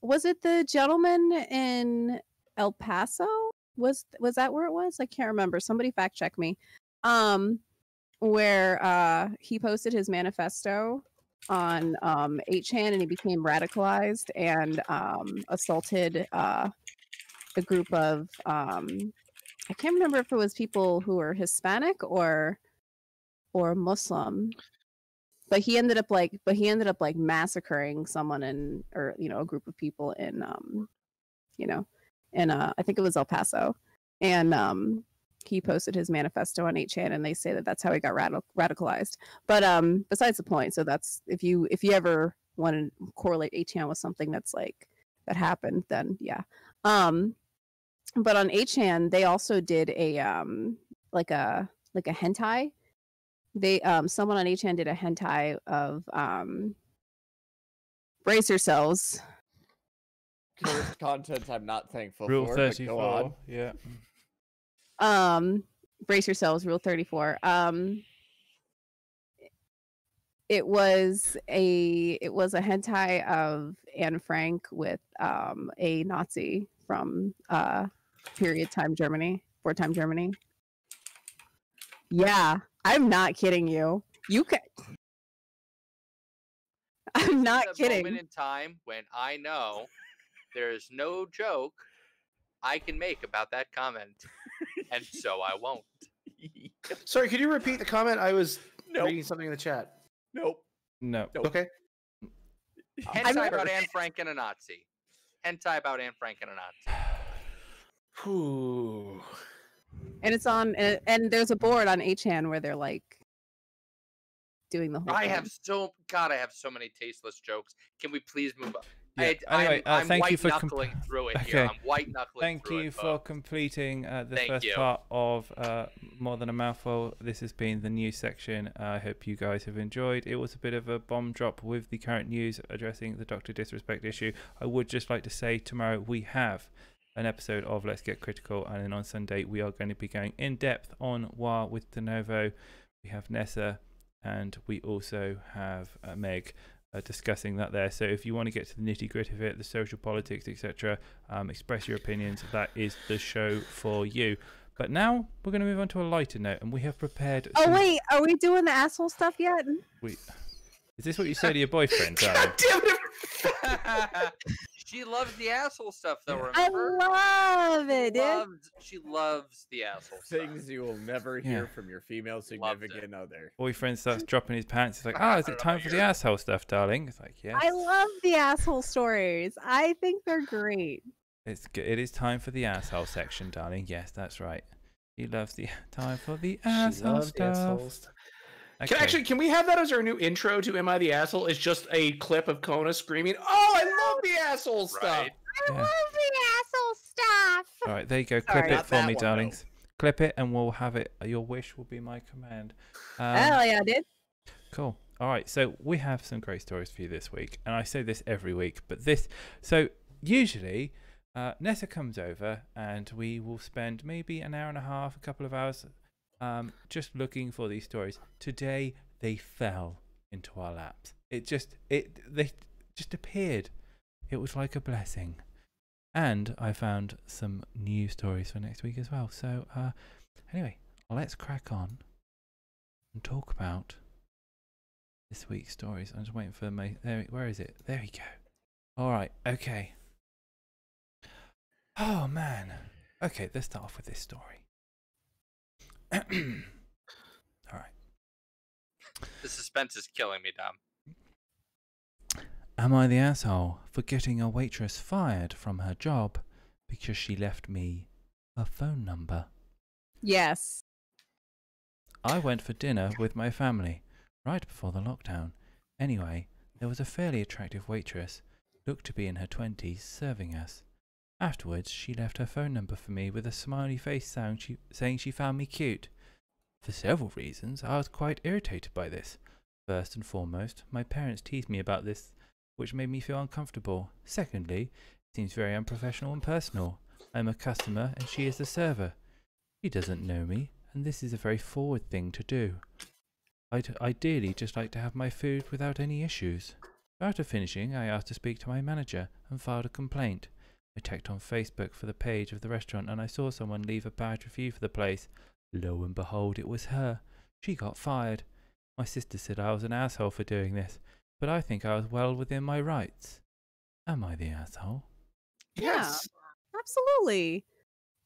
was it the gentleman in El Paso? Was that where it was? I can't remember. Somebody fact check me. Where he posted his manifesto on 8chan and he became radicalized and assaulted a group of I can't remember if it was people who were Hispanic or Muslim, but he ended up like massacring someone or you know, a group of people in you know, in I think it was El Paso, and he posted his manifesto on 8chan, and they say that that's how he got radicalized. But besides the point, so that's if you ever want to correlate 8chan with something that's like that happened, then yeah. But on 8chan, they also did a like a hentai. They someone on 8chan did a hentai of brace yourselves. Cursed content I'm not thankful Rule for. But go on. 34. Yeah. Brace yourselves, Rule 34. It was a hentai of Anne Frank with a Nazi from wartime Germany. Yeah, I'm not kidding you. You can. I'm not This is a kidding. moment in time when I know there's no joke I can make about that comment, and so I won't. Sorry, could you repeat the comment? I was Nope. reading something in the chat. Nope. No. Nope. Okay. Hentai about Anne Frank and a Nazi. Hentai about Anne Frank and a Nazi. Ooh. And it's on, and there's a board on 8chan where they're like doing the whole I thing. have so many tasteless jokes. Can we please move on? Yeah. Anyway, I'm thank you white for knuckling through it Okay. here. I'm white knuckling Thank through you it, for folks. completing the Thank first you. part of More Than a Mouthful. This has been the news section. I hope you guys have enjoyed. It was a bit of a bomb drop with the current news addressing the Dr. Disrespect issue. I would just like to say tomorrow we have an episode of Let's Get Critical, and then on Sunday we are going to be going in depth on WoW with Denovo. We have Nessa, and we also have Meg discussing that there. So if you want to get to the nitty gritty of it, the social politics, etc., express your opinions, that is the show for you. But now we're going to move on to a lighter note, and we have prepared. Oh wait, are we doing the asshole stuff yet? Is this what you say to your boyfriend, God darling? damn it! She loves the asshole stuff, though. I Remember? love it, dude. She loves the asshole Things you will never Yeah. hear from your female Loved significant other. Boyfriend starts dropping his pants. He's like, "Oh, is I it don't know time about for the yours. asshole stuff, darling?" It's like, "Yes." I love the asshole stories. I think they're great. It is time for the asshole section, darling. Yes, that's right. He loves the time for the asshole loves the stuff. assholes. Okay. Can we have that as our new intro to Am I the Asshole? It's just a clip of Kona screaming, "Oh, I love the asshole stuff." Right. I Yeah. love the asshole stuff. All right, there you go. Sorry. Clip it Not for that me, one, darlings. Clip it, and we'll have it. Your wish will be my command. Hell yeah, dude. Cool. All right, so we have some great stories for you this week, and I say this every week, but so usually Nessa comes over, and we will spend maybe an hour and a half, a couple of hours, just looking for these stories. Today they fell into our laps. They just appeared. It was like a blessing. And I found some new stories for next week as well. So anyway, let's crack on and talk about This week's stories. I'm just waiting for my. Where is it? There we go. All right. Okay. Oh man. Okay, let's start off with this story. All right. The suspense is killing me, Dom. Am I the asshole for getting a waitress fired from her job because she left me a phone number? Yes. I went for dinner with my family right before the lockdown. Anyway, there was a fairly attractive waitress, looked to be in her 20s, serving us. Afterwards, she left her phone number for me with a smiley face saying she found me cute. For several reasons, I was quite irritated by this. First and foremost, my parents teased me about this, which made me feel uncomfortable. Secondly, it seems very unprofessional and personal. I'm a customer and she is the server. She doesn't know me, and this is a very forward thing to do. I'd ideally just like to have my food without any issues. After finishing, I asked to speak to my manager and filed a complaint. I checked on Facebook for the page of the restaurant and I saw someone leave a bad review for the place. Lo and behold, it was her. She got fired. My sister said I was an asshole for doing this, but I think I was well within my rights. Am I the asshole? Yes. Yeah, absolutely.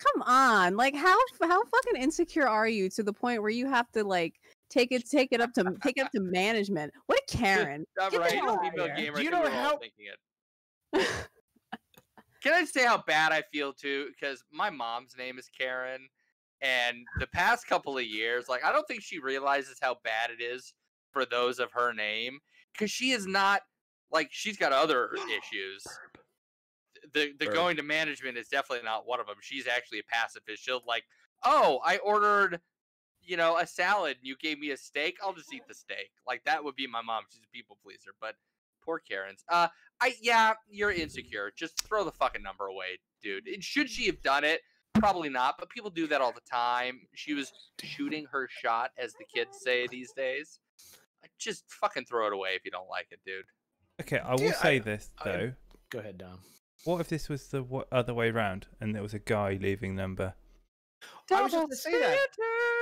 Come on. Like how fucking insecure are you to the point where you have to like take it up to management? What a Karen. I'm Get the right. hell out of Female here. gamer. Do you I think know we're all how- thinking it. Can I say how bad I feel too? Because my mom's name is Karen, and the past couple of years, like I don't think she realizes how bad it is for those of her name, because she is not like she's got other issues. The Sure. going to management is definitely not one of them. She's actually a pacifist. She'll like, oh, I ordered, a salad. And you gave me a steak. I'll just eat the steak. Like that would be my mom. She's a people pleaser. But poor Karen's. You're insecure. Just throw the fucking number away, dude. And should she have done it? Probably not. But people do that all the time. She was shooting her shot, as the kids say these days. Just fucking throw it away if you don't like it, dude. Okay, I will Yeah, say this though. Go ahead, Dom. What if this was the other way round and there was a guy leaving number? I was just going to say that.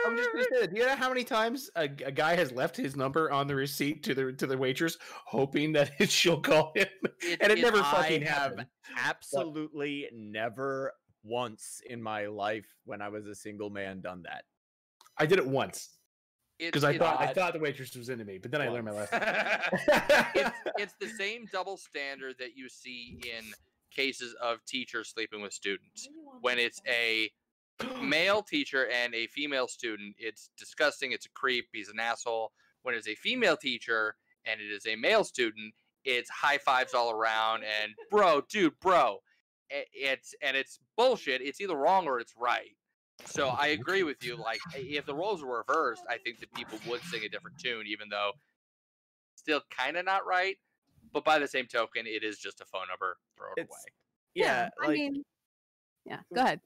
I'm just going to say that. Do you know how many times a guy has left his number on the receipt to the waitress, hoping that she'll call him, and it never fucking I have happened. absolutely never once in my life when I was a single man done that. I did it once because I It's thought the waitress was into me, but then I learned my lesson. it's the same double standard that you see in cases of teachers sleeping with students. When it's a male teacher and a female student, it's disgusting. It's a creep. He's an asshole. When it's a female teacher and it is a male student, it's high fives all around and bro. It's bullshit. It's either wrong or it's right. So I agree with you. Like if the roles were reversed, I think that people would sing a different tune, even though still kind of not right. But by the same token, it is just a phone number. Throw it away. Yeah, I mean, yeah. Go ahead.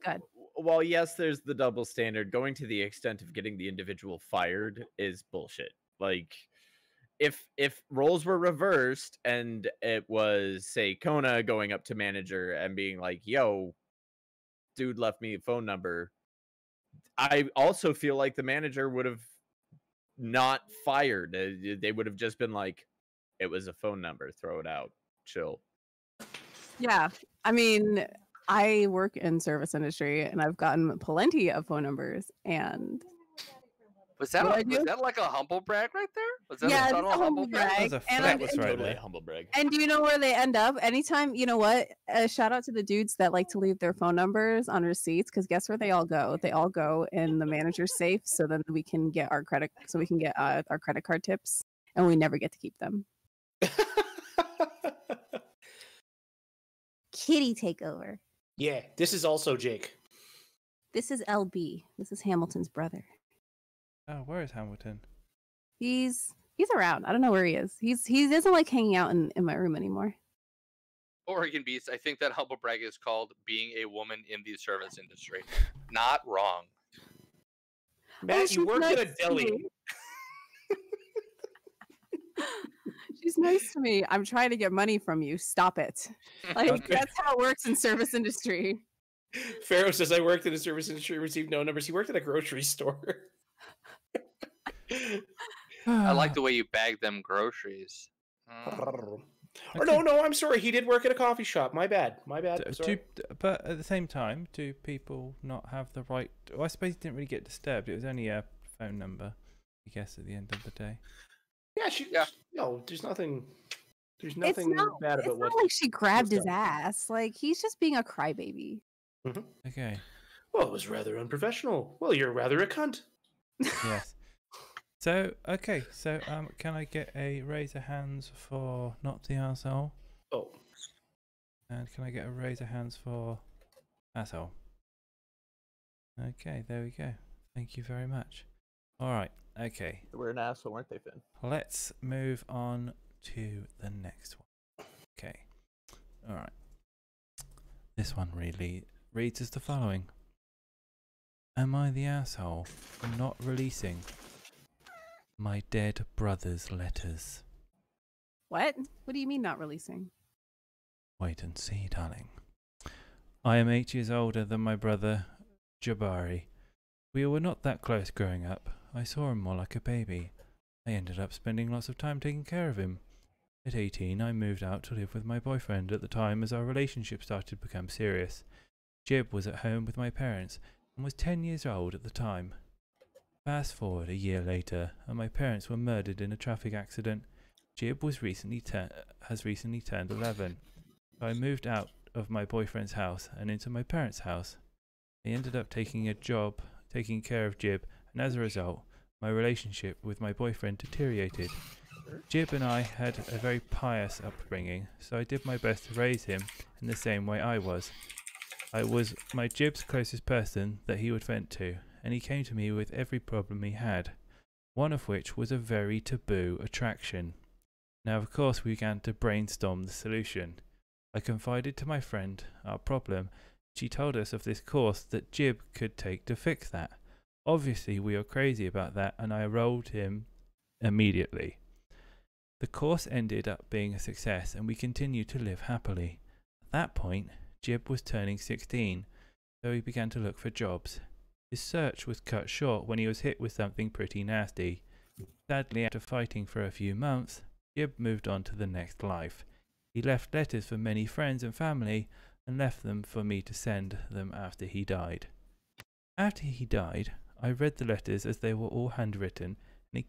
Well, yes, there's the double standard. Going to the extent of getting the individual fired is bullshit. Like, if roles were reversed and it was, say, Kona going up to manager and being like, "Yo, dude left me a phone number," I also feel like the manager would have not fired. They would have just been like, "It was a phone number. Throw it out. Chill." Yeah. I mean, I work in service industry and I've gotten plenty of phone numbers and Was that What I do? like a humble brag right there? Was that yeah, a it's subtle a humble humble brag? brag. That was a And, flex right Totally there. a humble brag. and do you know where they end up? Anytime, you know what? Shout out to the dudes that like to leave their phone numbers on receipts because guess where they all go? They all go in the manager's safe so then we can get our credit our credit card tips and we never get to keep them. Kitty takeover. Yeah, this is also Jake. This is LB. This is Hamilton's brother. Oh, where is Hamilton? He's around. I don't know where he is. He doesn't like hanging out in my room anymore. Oregon Beast, I think that humble brag is called being a woman in the service industry. Not wrong. Matt, she's you work at a nice to deli. me. She's nice to me. I'm trying to get money from you. Stop it. Like Okay. that's how it works in service industry. Pharaoh says, I worked in the service industry, received no numbers. He worked at a grocery store. I like the way you bag them groceries. Or no, I'm sorry. He did work at a coffee shop. My bad. Sorry. But at the same time, do people not have the right? Well, I suppose he didn't really get disturbed. It was only a phone number, I guess, at the end of the day. Yeah, no, there's nothing. There's It's nothing not, bad about it's what. not like she grabbed his done. ass. Like, he's just being a crybaby. Okay. Well, it was rather unprofessional. Well, you're rather a cunt. Yes. So okay. So can I get a raise of hands for not the arsehole? Oh, And can I get a raise of hands for asshole? Okay, there we go. Thank you very much. All right. Okay. They were an asshole, weren't they, Finn? Let's move on to the next one. Okay. All right. This one really reads as the following. Am I the asshole for not releasing my dead brother's letters? What? What do you mean not releasing? Wait and see, darling. I am 8 years older than my brother, Jabari. We were not that close growing up. I saw him more like a baby. I ended up spending lots of time taking care of him. At 18, I moved out to live with my boyfriend at the time as our relationship started to become serious. Jib was at home with my parents and was 10 years old at the time. Fast forward a year later, and my parents were murdered in a traffic accident. Jib has recently turned 11. So I moved out of my boyfriend's house and into my parents' house. I ended up taking a job taking care of Jib, and as a result, my relationship with my boyfriend deteriorated. Jib and I had a very pious upbringing, so I did my best to raise him in the same way I was. I was my Jib's closest person that he would vent to, and he came to me with every problem he had, one of which was a very taboo attraction. Now, of course, we began to brainstorm the solution. I confided to my friend our problem. She told us of this course that Jib could take to fix that. Obviously, we were crazy about that, and I enrolled him immediately. The course ended up being a success, and we continued to live happily. At that point, Jib was turning 16, so he began to look for jobs. His search was cut short when he was hit with something pretty nasty. Sadly, after fighting for a few months, Jib moved on to the next life. He left letters for many friends and family and left them for me to send them after he died. After he died, I read the letters as they were all handwritten, and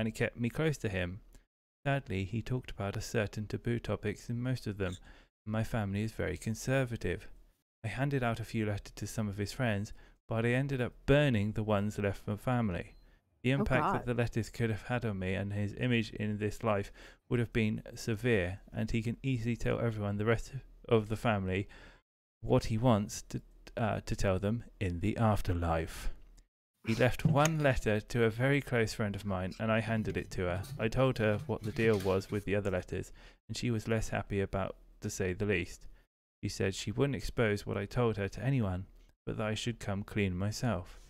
he kept me close to him. Sadly, he talked about a certain taboo topics in most of them, and my family is very conservative. I handed out a few letters to some of his friends, but I ended up burning the ones left from family. The impact that the letters could have had on me and his image in this life would have been severe, and he can easily tell everyone, the rest of the family, what he wants to tell them in the afterlife. He left one letter to a very close friend of mine, and I handed it to her. I told her what the deal was with the other letters, and she was less happy about, to say the least. She said she wouldn't expose what I told her to anyone, but that I should come clean myself.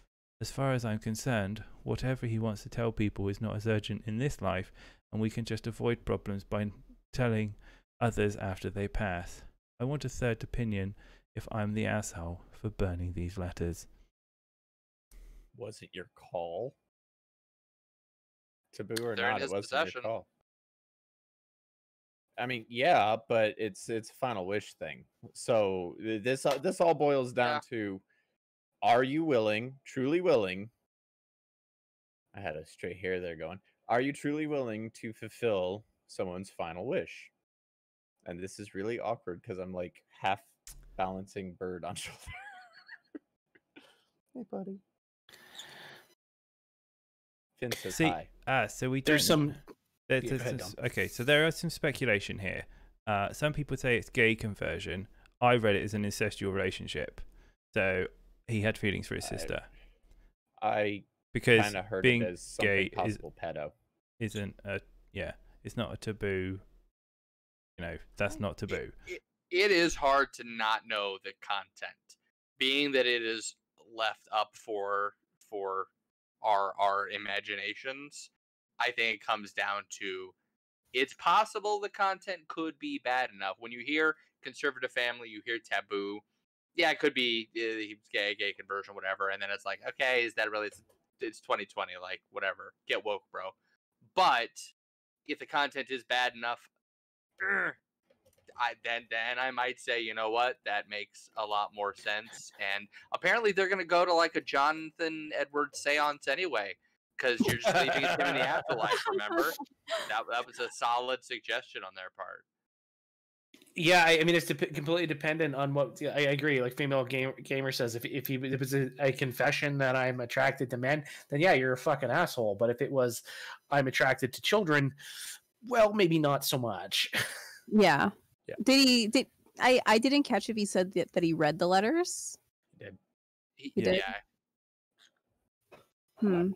As far as I'm concerned, whatever he wants to tell people is not as urgent in this life, and we can just avoid problems by telling others after they pass. I want a third opinion if I'm the asshole for burning these letters. Was it your call? Taboo or They're in not, it his wasn't possession. your call. I mean, yeah, but it's a final wish thing. So this all boils down to: are you willing, truly willing? I had a straight hair there going. Are you truly willing to fulfill someone's final wish? And this is really awkward because I'm like half balancing bird on shoulder. Hey, buddy. Finn says hi. So we there's don't. some. Okay, so there is some speculation here. Some people say it's gay conversion. I read it as an incestual relationship. So he had feelings for his sister. I because kind of heard being it as something gay possible pedo. Isn't a it's not a taboo. That's not taboo. It is hard to not know the content, being that it is left up for our imaginations. I think it comes down to, it's possible the content could be bad enough. When you hear conservative family, you hear taboo. Yeah, it could be he's gay conversion, whatever. And then it's like, okay, is that really? It's 2020, like whatever. Get woke, bro. But if the content is bad enough, then I might say, you know what, that makes a lot more sense. And apparently they're going to go to like a Jonathan Edwards seance anyway, because you're just leaving him in the afterlife, remember? That was a solid suggestion on their part. Yeah, I mean, it's completely dependent on what. I agree. Like Female Gamer says, if it was a confession that I'm attracted to men, then yeah, you're a fucking asshole. But if it was I'm attracted to children, well, maybe not so much. Yeah. Yeah. I didn't catch if he said that he read the letters. He did? Yeah.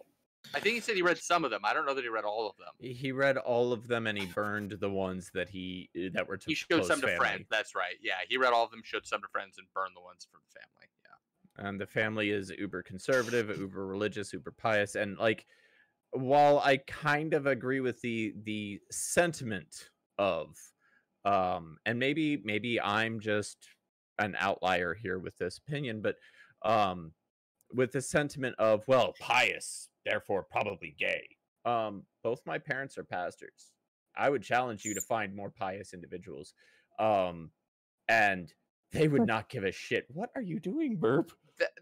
I think he said he read some of them. I don't know that he read all of them. He read all of them, and he burned the ones that were to He showed close some to family. friends. That's right. Yeah, he read all of them, showed some to friends, and burned the ones from the family. Yeah. And the family is uber conservative, uber religious, uber pious, and like, while I kind of agree with the sentiment of, and maybe I'm just an outlier here with this opinion, but with the sentiment of, well, pious, therefore probably gay. Both my parents are pastors. I would challenge you to find more pious individuals, and they would not give a shit. What are you doing, Burp?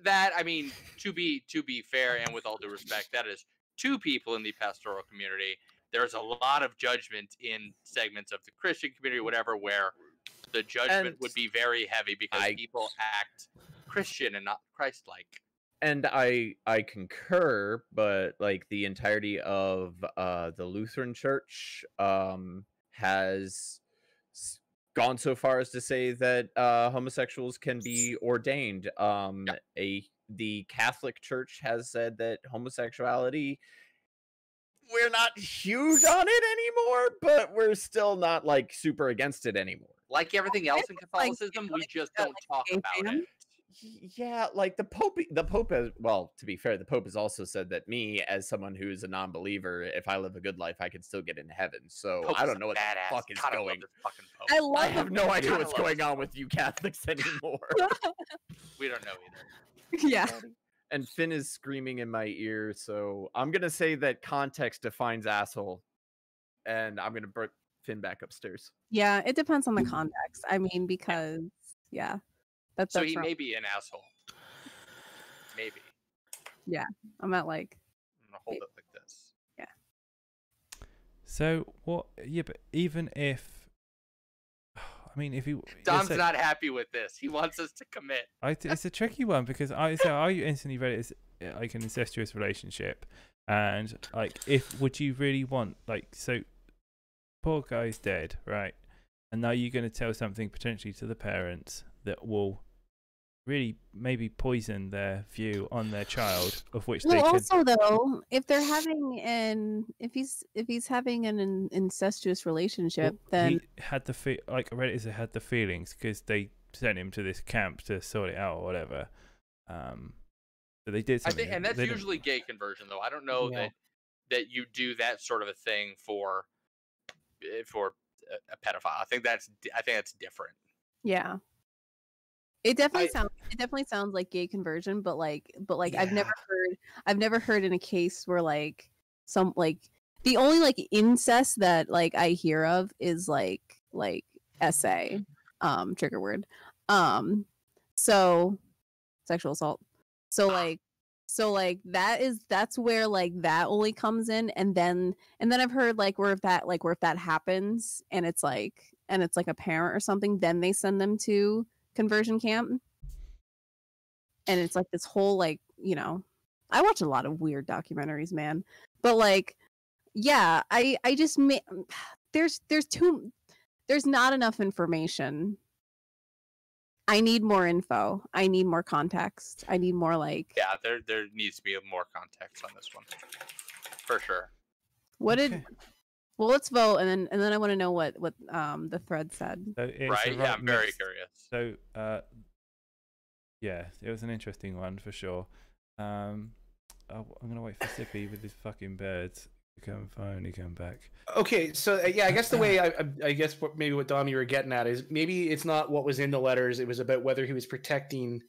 That, I mean, to be fair, and with all due respect, that is two people in the pastoral community. There's a lot of judgment in segments of the Christian community, whatever, where the judgment would be very heavy because people act Christian and not Christ-like. And I concur, but like the entirety of the Lutheran Church has gone so far as to say that homosexuals can be ordained. The Catholic Church has said that homosexuality, we're not huge on it anymore, but we're still not like super against it anymore. Like everything else in Catholicism, we just don't talk about it. Yeah, like the Pope has, well, to be fair, the Pope has also said that me, as someone who's a non-believer, if I live a good life, I can still get into heaven. So Pope's I don't know what badass. the fuck is God, going. I I have no idea what's love going this on Pope. with you Catholics anymore. We don't know either. Yeah. And Finn is screaming in my ear, so I'm gonna say that context defines asshole, and I'm gonna bring Finn back upstairs. Yeah, it depends on the context. I mean, because yeah, that's So he may be an asshole. Maybe. I'm at like I'm gonna hold it like this. So what? Yeah, but even if, I mean, if you, Dom's not happy with this. He wants us to commit. it's a tricky one because I instantly read it as like an incestuous relationship, and like, would you really want, like, so poor guy's dead, right? And now you're going to tell something potentially to the parents that will really maybe poison their view on their child, of which they well, could. also though, if they're having if he's having an incestuous relationship, then he had the like I read it as it had the feelings because they sent him to this camp to sort it out or whatever. So they did I something. think, and that's usually gay conversion, though. I don't know that you do that sort of a thing for a pedophile. I think that's different. yeah. It definitely sounds like gay conversion, but I've never heard in a case where like some like the only like incest that like I hear of is like SA, trigger word, so sexual assault. So that's where like that only comes in, and then I've heard like where if that happens and it's like a parent or something, then they send them to conversion camp, and it's like this whole like, you know, I watch a lot of weird documentaries, man, but like yeah, I just there's not enough information. I need more info. I need more context. I need more like there needs to be more context on this one for sure. Well, let's vote, and then I want to know what the thread said. So it's Right? a Yeah, I'm very mix. curious. So yeah, it was an interesting one for sure. I'm gonna wait for Sippy with his fucking birds to finally come back. Okay, so yeah, I guess the way I guess maybe what Dom you were getting at is maybe it's not what was in the letters. It was about whether he was protecting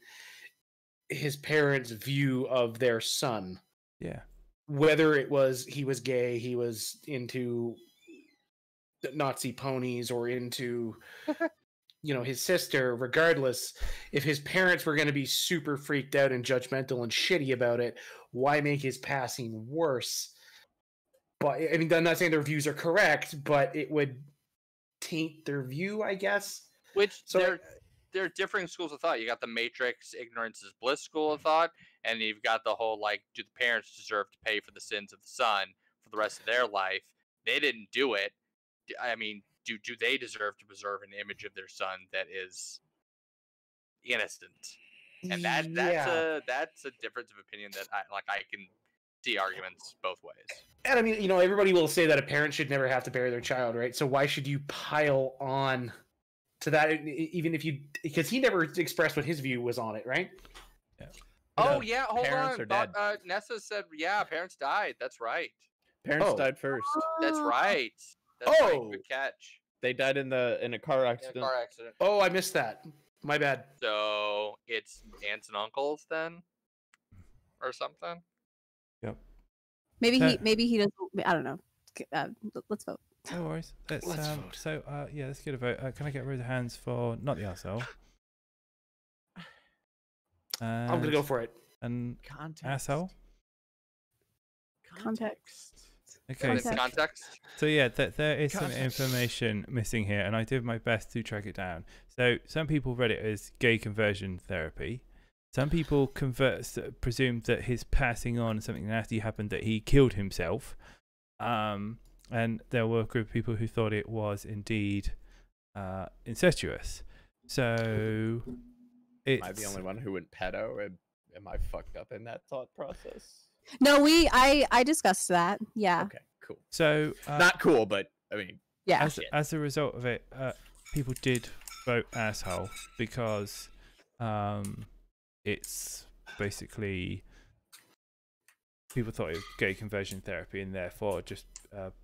his parents' view of their son. Yeah. whether it was he was gay, he was into Nazi ponies, or into his sister, regardless, if his parents were going to be super freaked out and judgmental and shitty about it, why make his passing worse? But I mean, I'm not saying their views are correct, but it would taint their view, I guess. Which So there are differing schools of thought. You got the Matrix, ignorance is bliss school of thought, and you've got the whole like, do the parents deserve to pay for the sins of the son for the rest of their life? They didn't do it. I mean, do they deserve to preserve an image of their son that is innocent? And that's a difference of opinion that I can see arguments both ways. And I mean, everybody will say that a parent should never have to bury their child, right? So why should you pile on to that, even if because he never expressed what his view was on it, right? Yeah. Oh yeah, hold parents on. are dead. Nessa said, yeah, parents died. That's right. Parents died first. That's right. That's right. Good catch. They died in a car accident. Oh, I missed that. My bad. So it's aunts and uncles then, or something. Yep. Maybe he doesn't. I don't know. Let's vote. No worries. Let's vote. So yeah, let's get a vote. Can I get rid of hands for not the arsehole? I'm gonna go for it. And Context. asshole. Context. Okay. Context. So yeah, there is some information missing here, and I did my best to track it down. So some people read it as gay conversion therapy. Some people presumed that his passing on, something nasty happened, that he killed himself. And there were a group of people who thought it was indeed incestuous. So Am I the only one who went pedo? Am I fucked up in that thought process? No, I discussed that. Yeah. Okay, cool. So not cool, but I mean, yeah. As a result of it, people did vote asshole because it's basically people thought it was gay conversion therapy and therefore just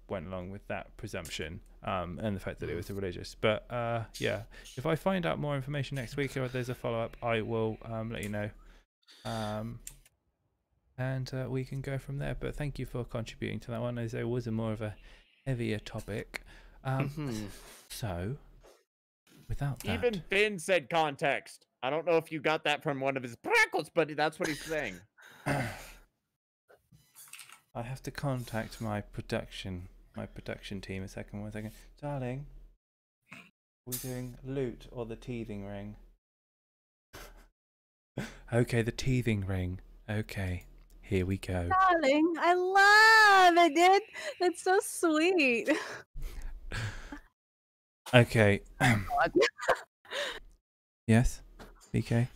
went along with that presumption and the fact that it was religious. But yeah, if I find out more information next week or if there's a follow-up, I will let you know. And we can go from there. But thank you for contributing to that one, as it was more of a heavier topic. So, without that... Even Ben said context. I don't know if you got that from one of his brackets, but that's what he's saying. I have to contact my production team a second. 1 second. Darling, we're doing loot or the teething ring? Okay, the teething ring. Okay, here we go. Darling, I love it, dude. That's so sweet. Okay. Yes, BK?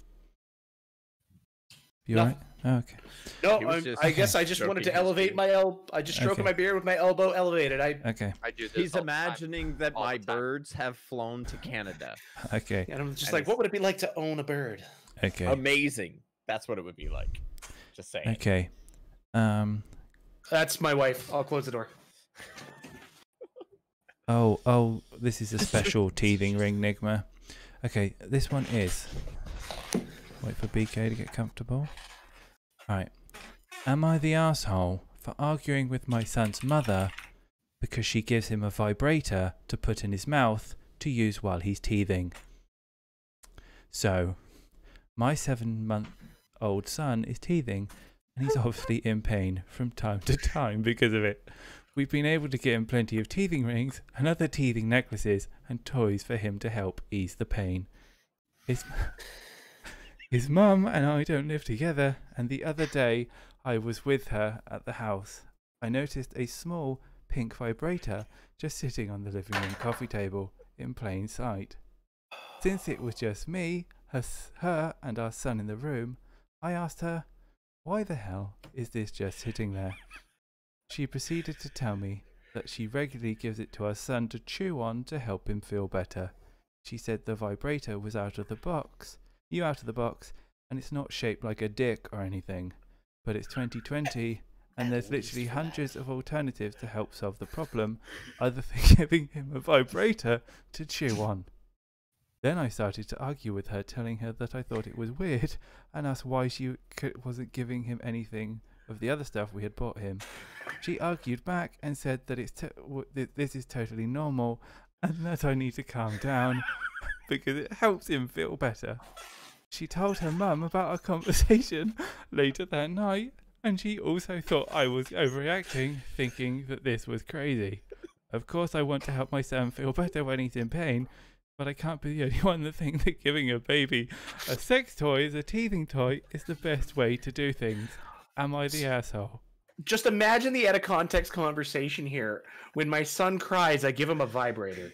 You alright? Oh, okay. No, I guess I just wanted to elevate my I just stroking my beard with my elbow elevated. Okay. I do this. He's all the imagining that All my the time. birds have flown to Canada. Okay. And I'm just And like, what would it be like to own a bird? Okay. Amazing. That's what it would be like. Just saying. Okay. That's my wife. I'll close the door. Oh, this is a special teething ring, Nigma. Okay, this one is... Wait for BK to get comfortable. Right. Am I the asshole for arguing with my son's mother because she gives him a vibrator to put in his mouth to use while he's teething? So, my 7-month-old son is teething, and he's obviously in pain from time to time because of it. We've been able to get him plenty of teething rings and other teething necklaces and toys for him to help ease the pain. His mum and I don't live together, and the other day I was with her at the house. I noticed a small pink vibrator just sitting on the living room coffee table in plain sight. Since it was just me, her and our son in the room, I asked her, "Why the hell is this just sitting there?" She proceeded to tell me that she regularly gives it to our son to chew on to help him feel better. She said the vibrator was out of the box, and it's not shaped like a dick or anything. But it's 2020, and there's literally hundreds of alternatives to help solve the problem, other than giving him a vibrator to chew on. Then I started to argue with her, telling her that I thought it was weird, and asked why she wasn't giving him anything of the other stuff we had bought him. She argued back and said that this is totally normal and that I need to calm down because it helps him feel better. She told her mum about our conversation later that night, and she also thought I was overreacting, thinking that this was crazy. Of course, I want to help my son feel better when he's in pain, but I can't be the only one that thinks that giving a baby a sex toy as a teething toy is the best way to do things. Am I the asshole? Just imagine the out of context conversation here. When my son cries, I give him a vibrator.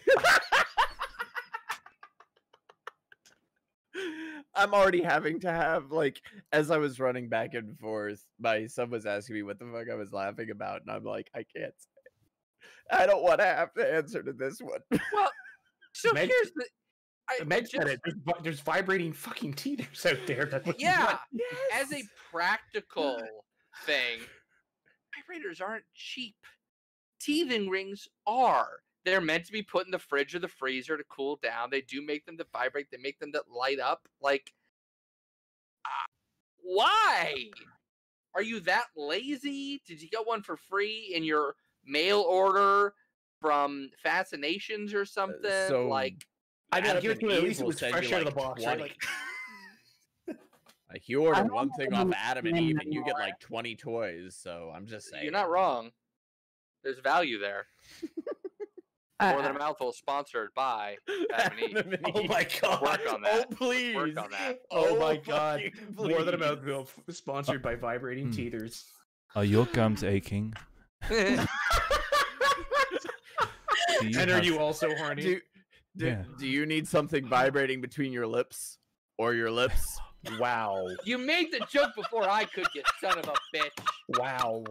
I'm already having to have, like, as I was running back and forth, my son was asking me what the fuck I was laughing about, and I'm like, I can't say it. I don't want to have to answer to this one. Well, so Meg- here's the. Meg said it. There's vibrating fucking teethers out there. That's what you Yeah, want. as a practical thing, vibrators aren't cheap. Teething rings are. They're meant to be put in the fridge or the freezer to cool down. They do make them to vibrate. They make them to light up. Like, why? Are you that lazy? Did you get one for free in your mail order from Fascinations or something? So, like, I mean, Adam give it to and him. At Eve least it will was send fresh you, out of the like, box. 20. Right? Like, you order don't one thing know off Adam and Eve, and you get anymore. like 20 toys. So I'm just saying. you're not wrong. There's value there. More Than a Mouthful, sponsored by Adam and Eve. Adam and Oh Eve. my god. Work on that. Oh please. Work on that. Oh my fucking god. More than a please. mouthful. Sponsored by vibrating teethers. Are your gums aching? Do you And are have- you also horny? Yeah. Do you need something vibrating between your lips or your lips? Wow. You made the joke before I could, you son of a bitch. Wow.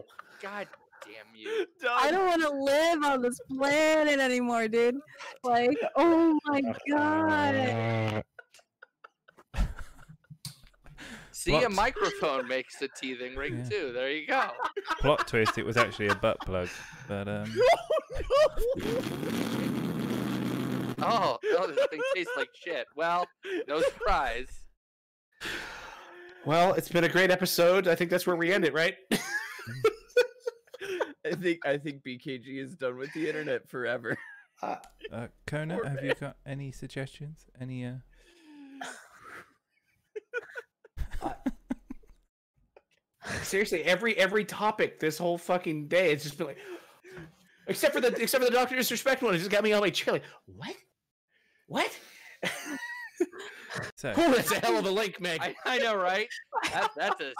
God damn you. I don't want to live on this planet anymore, dude. Like, oh my god. See, a What? microphone makes a teething ring Yeah. too. There you go. Plot twist, it was actually a butt plug. But Oh, this thing tastes like shit. Well, no surprise. Well, it's been a great episode. I think that's where we end it, right? I think BKG is done with the internet forever. Kona, Poor have you man. got any suggestions? Any Seriously, every topic this whole fucking day, it's just been like, except for the Dr. Disrespect one, it just got me on my chair. Like, what? So Oh, that's a hell of a link, Meg. I know, right? That's a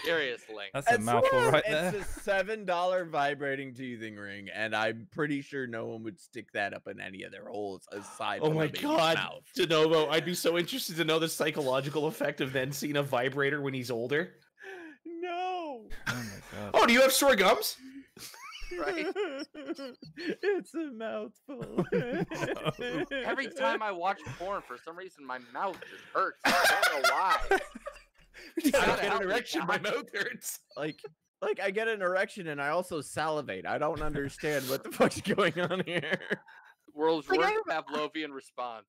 serious link. that's a mouthful right It's there. a $7 vibrating teething ring, and I'm pretty sure no one would stick that up in any of their holes aside Oh from my a baby's god, mouth. DeNovo, I'd be so interested to know the psychological effect of then seeing a vibrator when he's older. No. Oh my god. Oh, do you have sore gums? Right? It's a mouthful. Every time I watch porn, for some reason, my mouth just hurts. I don't know why. I gotta get help an me, erection, my God. mouth hurts. like I get an erection and I also salivate. I don't understand what the fuck's going on here. World's Like, worst Pavlovian response.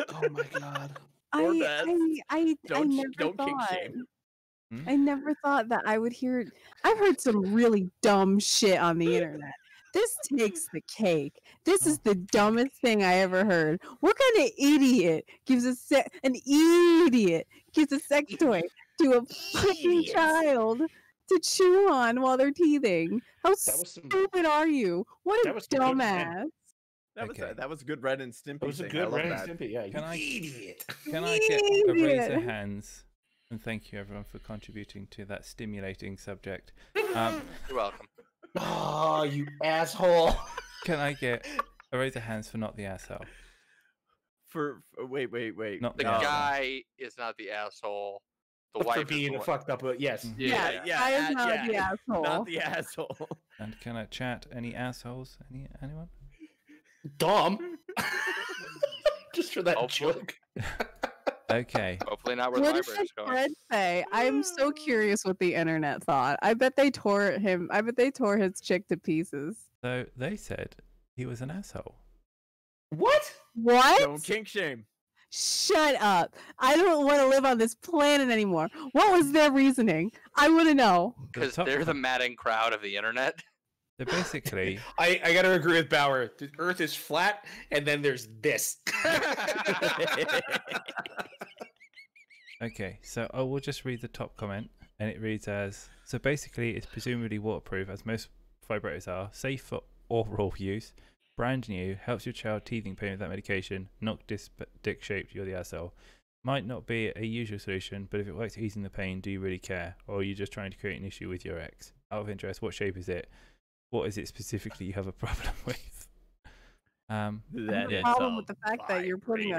Oh my god. Poor Beth. I Don't never kink thought. shame. I never thought that I would hear. I've heard some really dumb shit on the internet. This takes the cake. This is the dumbest thing I ever heard. What kind of idiot gives an idiot gives a sex toy to a fucking Idiots. child to chew on while they're teething? How was some- stupid are you? What that a was some good dumbass! Okay. That was a good Ren and Stimpy That was a thing. I good love Ren that. and Stimpy. Yeah, Can I- idiot. Can I get a raise of Idiot. hands? And thank you everyone for contributing to that stimulating subject. You're welcome. Oh, you asshole. Can I get a raise of hands for not the asshole? Wait. Not The No. guy is not the asshole. The For wife is being the a one. fucked up, yes. Yeah. I am not the asshole. Not the asshole. And can I chat any assholes? Anyone? Dom. Just for that Hopefully. joke. Okay. Hopefully not where the What did vibrator's the going. thread say? I'm so curious what the internet thought. I bet they tore him. I bet they tore his chick to pieces. So they said he was an asshole. What? What? Don't kink shame. Shut up. I don't want to live on this planet anymore. What was their reasoning? I want to know. Because they're the madding crowd of the internet. So basically, I got to agree with Bauer. The Earth is flat, and then there's this. okay, so I will just read the top comment, and it reads as, so basically it's presumably waterproof, as most vibrators are, safe for oral use, brand new, helps your child teething pain without medication, not dick-shaped, you're the asshole. Might not be a usual solution, but if it works easing the pain, do you really care? Or are you just trying to create an issue with your ex? Out of interest, what shape is it? What is it specifically you have a problem with? That the is problem a with the fact that you're putting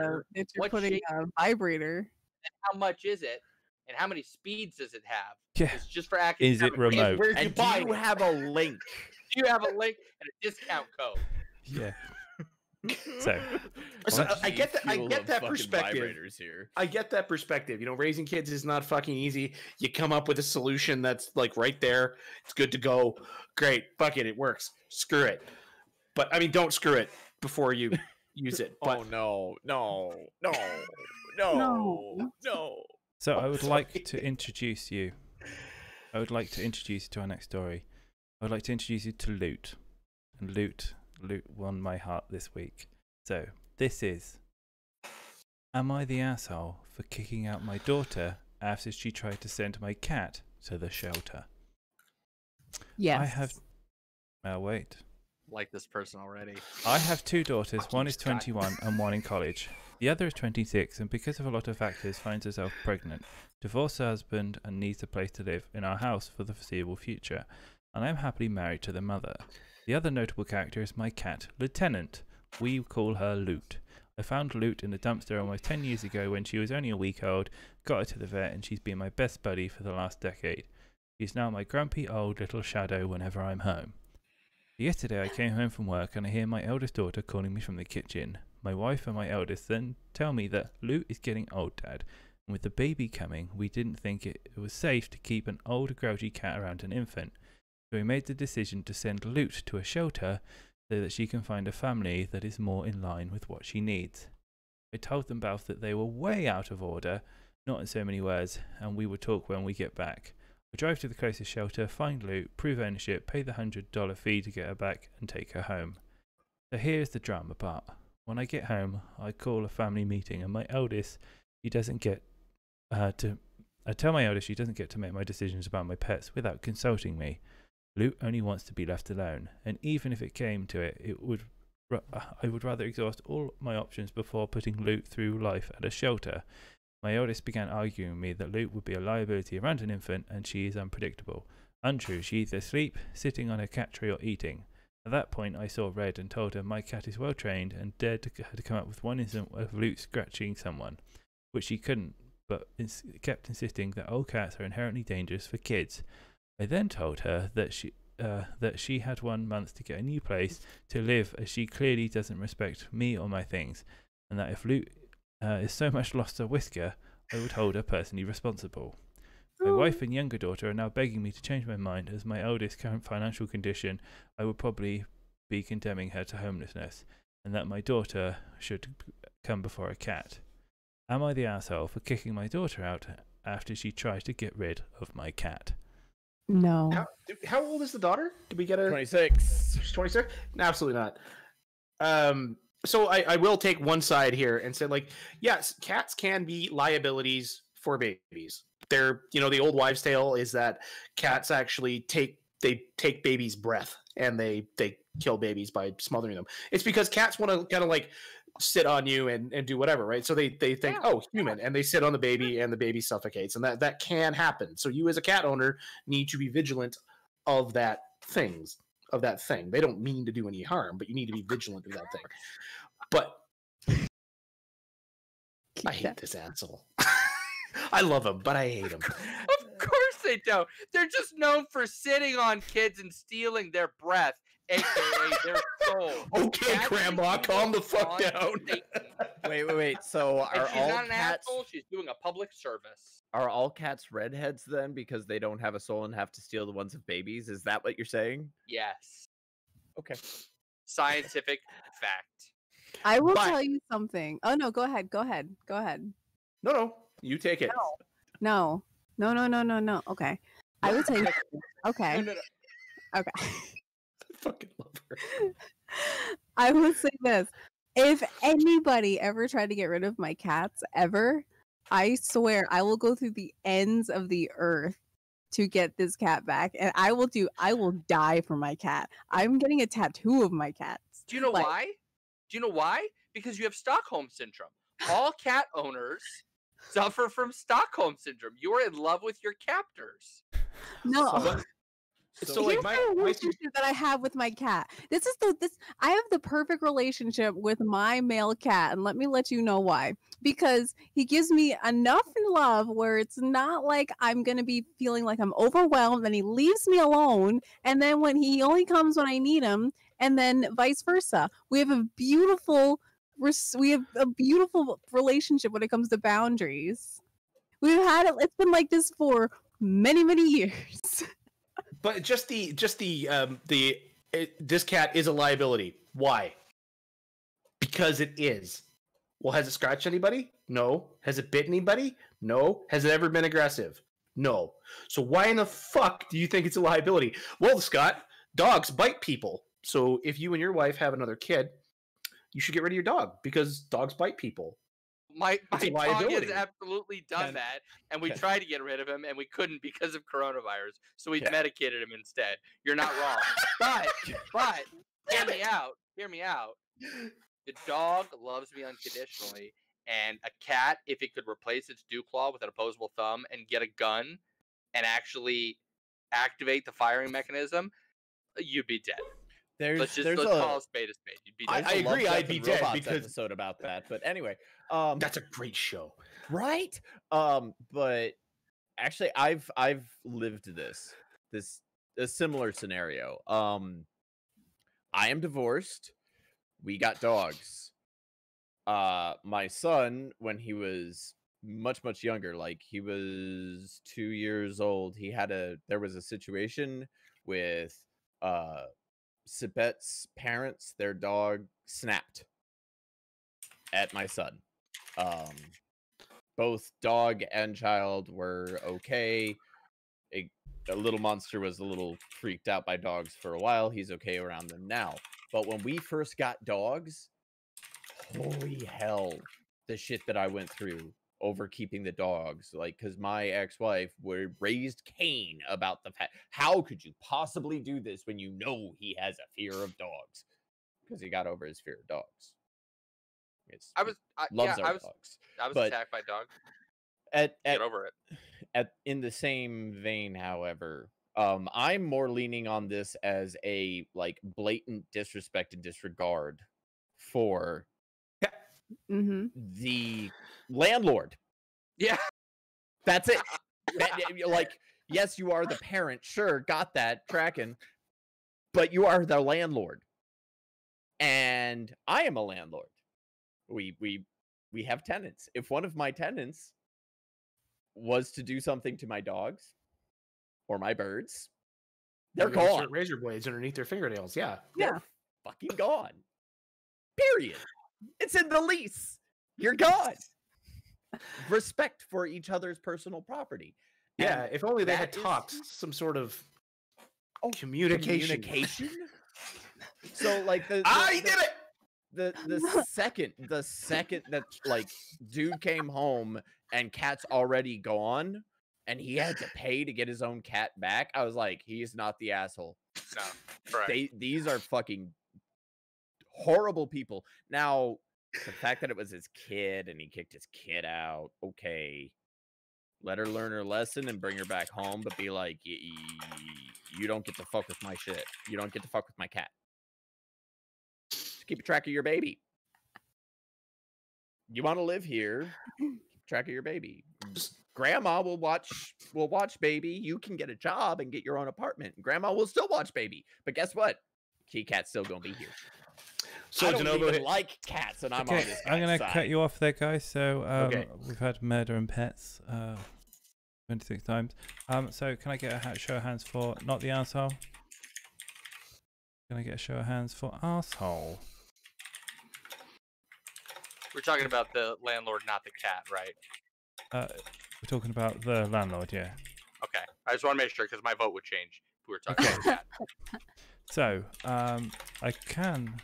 What shape- a vibrator. And how much is it? And how many speeds does it have? Yeah. It's just for academic. Is it remote? Where'd you And buy do you it? have a link? Do you have a link and a discount code? Yeah. So, So, What? I get that. I Fuel get of that fucking perspective. vibrators here. I get that perspective. You know, raising kids is not fucking easy. You come up with a solution that's like right there. It's good to go. Great. Fuck it. It works. Screw it. But I mean, don't screw it before you use it. But Oh no, no, no, No. no. so I I'm would sorry. like to introduce you. I would like to introduce you to our next story. I would like to introduce you to Loot. And Loot won my heart this week. So, this is, am I the asshole for kicking out my daughter after she tried to send my cat to the shelter? Yes. I have... wait. Like this person already. I have two daughters, Fucking one is Scott. 21 and one in college. The other is 26 and because of a lot of factors finds herself pregnant, divorced her husband and needs a place to live in our house for the foreseeable future, and I am happily married to the mother. The other notable character is my cat, Lieutenant. We call her Loot. I found Loot in a dumpster almost 10 years ago when she was only a week old, got her to the vet and she's been my best buddy for the last decade. She's now my grumpy old little shadow whenever I'm home. Yesterday I came home from work and I hear my eldest daughter calling me from the kitchen. My wife and my eldest then tell me that Loot is getting old, Dad, and with the baby coming we didn't think it was safe to keep an old grouchy cat around an infant. So we made the decision to send Loot to a shelter so that she can find a family that is more in line with what she needs. I told them both that they were way out of order, not in so many words, and we would talk when we get back. I drive to the closest shelter, find Loot, prove ownership, pay the $100 fee to get her back, and take her home. So here's the drama part. When I get home, I call a family meeting, and my eldest, she doesn't get to... I tell my eldest she doesn't get to make my decisions about my pets without consulting me. Loot only wants to be left alone, and even if it came to it, I would rather exhaust all my options before putting Loot through life at a shelter. My eldest began arguing with me that Loot would be a liability around an infant and she is unpredictable. Untrue, she either asleep, sitting on her cat tree or eating. At that point I saw red and told her my cat is well trained and dared her to come up with one incident of Loot scratching someone, which she couldn't, but kept insisting that old cats are inherently dangerous for kids. I then told her that she had 1 month to get a new place to live as she clearly doesn't respect me or my things, and that if Loot is so much lost a whisker, I would hold her personally responsible. My wife and younger daughter are now begging me to change my mind as my eldest current financial condition, I would probably be condemning her to homelessness, and that my daughter should come before a cat. Am I the asshole for kicking my daughter out after she tries to get rid of my cat? No. how old is the daughter? Did we get a 26. She's 26? No, absolutely not. So I will take one side here and say, like, yes, cats can be liabilities for babies. They're, you know, the old wives' tale is that cats actually take babies' breath and they kill babies by smothering them. It's because cats want to kind of like sit on you and do whatever, right? So they think, oh, human, and they sit on the baby and the baby suffocates, and that can happen. So you as a cat owner need to be vigilant of that thing. They don't mean to do any harm, but you need to be vigilant of that thing. But I hate this asshole. I love him, but I hate him. Of course they don't. They're just known for sitting on kids and stealing their breath, aka their soul. Okay, That's Grandma, calm the fuck on down. Satan. Wait. So And are she's all not an cats asshole. She's doing a public service. are all cats redheads then because they don't have a soul and have to steal the ones of babies? Is that what you're saying? Yes. Okay. Scientific fact. I will But- tell you something. Oh no, go ahead. No, you take it. No. Okay. I will tell you. Okay. No. Okay. I fucking love her. I will say this. If anybody ever tried to get rid of my cats ever, I swear I will go through the ends of the earth to get this cat back. And I will die for my cat. I'm getting a tattoo of my cats. Do you know Like, why? Do you know why? Because you have Stockholm syndrome. All cat owners suffer from Stockholm syndrome. You are in love with your captors. No. So Here's like the relationship that I have with my cat. I have the perfect relationship with my male cat, and let me let you know why. Because he gives me enough love where it's not like I'm gonna be feeling like I'm overwhelmed, and he leaves me alone. And then when he only comes when I need him, and then vice versa. We have a beautiful relationship when it comes to boundaries. We've had it. It's been like this for many, many years. But this cat is a liability. Why? Because it is. Well, has it scratched anybody? No. Has it bit anybody? No. Has it ever been aggressive? No. So why in the fuck do you think it's a liability? Well, Scott, dogs bite people. So if you and your wife have another kid, you should get rid of your dog because dogs bite people. My It's a dog has liability. absolutely done Ken- that, and we Ken- tried to get rid of him, and we couldn't because of coronavirus. So we Ken- medicated him instead. You're not wrong, but hear me out. Hear me out. The dog loves me unconditionally, and a cat, if it could replace its dew claw with an opposable thumb and get a gun and actually activate the firing mechanism, you'd be dead. Let's call a spade a spade. You'd be dead. I agree, Love, I'd Death, be and dead Robots because- episode about that. But anyway, That's a great show. right? But actually, I've lived a similar scenario. I am divorced. We got dogs. My son, when he was much younger, like he was 2 years old, there was a situation with Sibet's parents. Their dog snapped at my son. Both dog and child were okay. A little monster was a little freaked out by dogs for a while. He's okay around them now. But when we first got dogs, holy hell, the shit that I went through over keeping the dogs. Like, because my ex-wife raised Cain about the fact, how could you possibly do this when you know he has a fear of dogs? Because he got over his fear of dogs. Loves our dogs. I was but attacked by a dog. Get Get over it. In the same vein, however, I'm more leaning on this as a like blatant disrespect and disregard for the landlord. Yeah. That's it. Like, yes, you are the parent. Sure, got that, tracking. But you are the landlord. And I am a landlord. We have tenants. If one of my tenants was to do something to my dogs or my birds, they're You're gonna gone. insert razor blades underneath their fingernails. Yeah. They're fucking gone. Period. It's in the lease. You're gone. Respect for each other's personal property. Yeah. And If only they had that is- talked some sort of communication. So like I did it. the second that like dude came home and cat's already gone and he had to pay to get his own cat back, I was like, he's not the asshole. No. Correct. These are fucking horrible people. Now, the fact that it was his kid and he kicked his kid out, okay. Let her learn her lesson and bring her back home, but be like, you don't get to fuck with my shit. You don't get to fuck with my cat. Just keep track of your baby. You want to live here, keep track of your baby. Grandma will watch baby. You can get a job and get your own apartment. Grandma will still watch baby. But guess what? Kitty cat's still gonna be here. So I don't DeNovo even hit. like cats, and I'm on Okay, this I'm guy's gonna side. cut you off there, guys. So Okay. we've had murder and pets 26 times. So can I get a show of hands for not the asshole? Can I get a show of hands for asshole? We're talking about the landlord, not the cat, right? We're talking about the landlord, yeah. Okay. I just want to make sure because my vote would change if we were talking about the cat. So, I can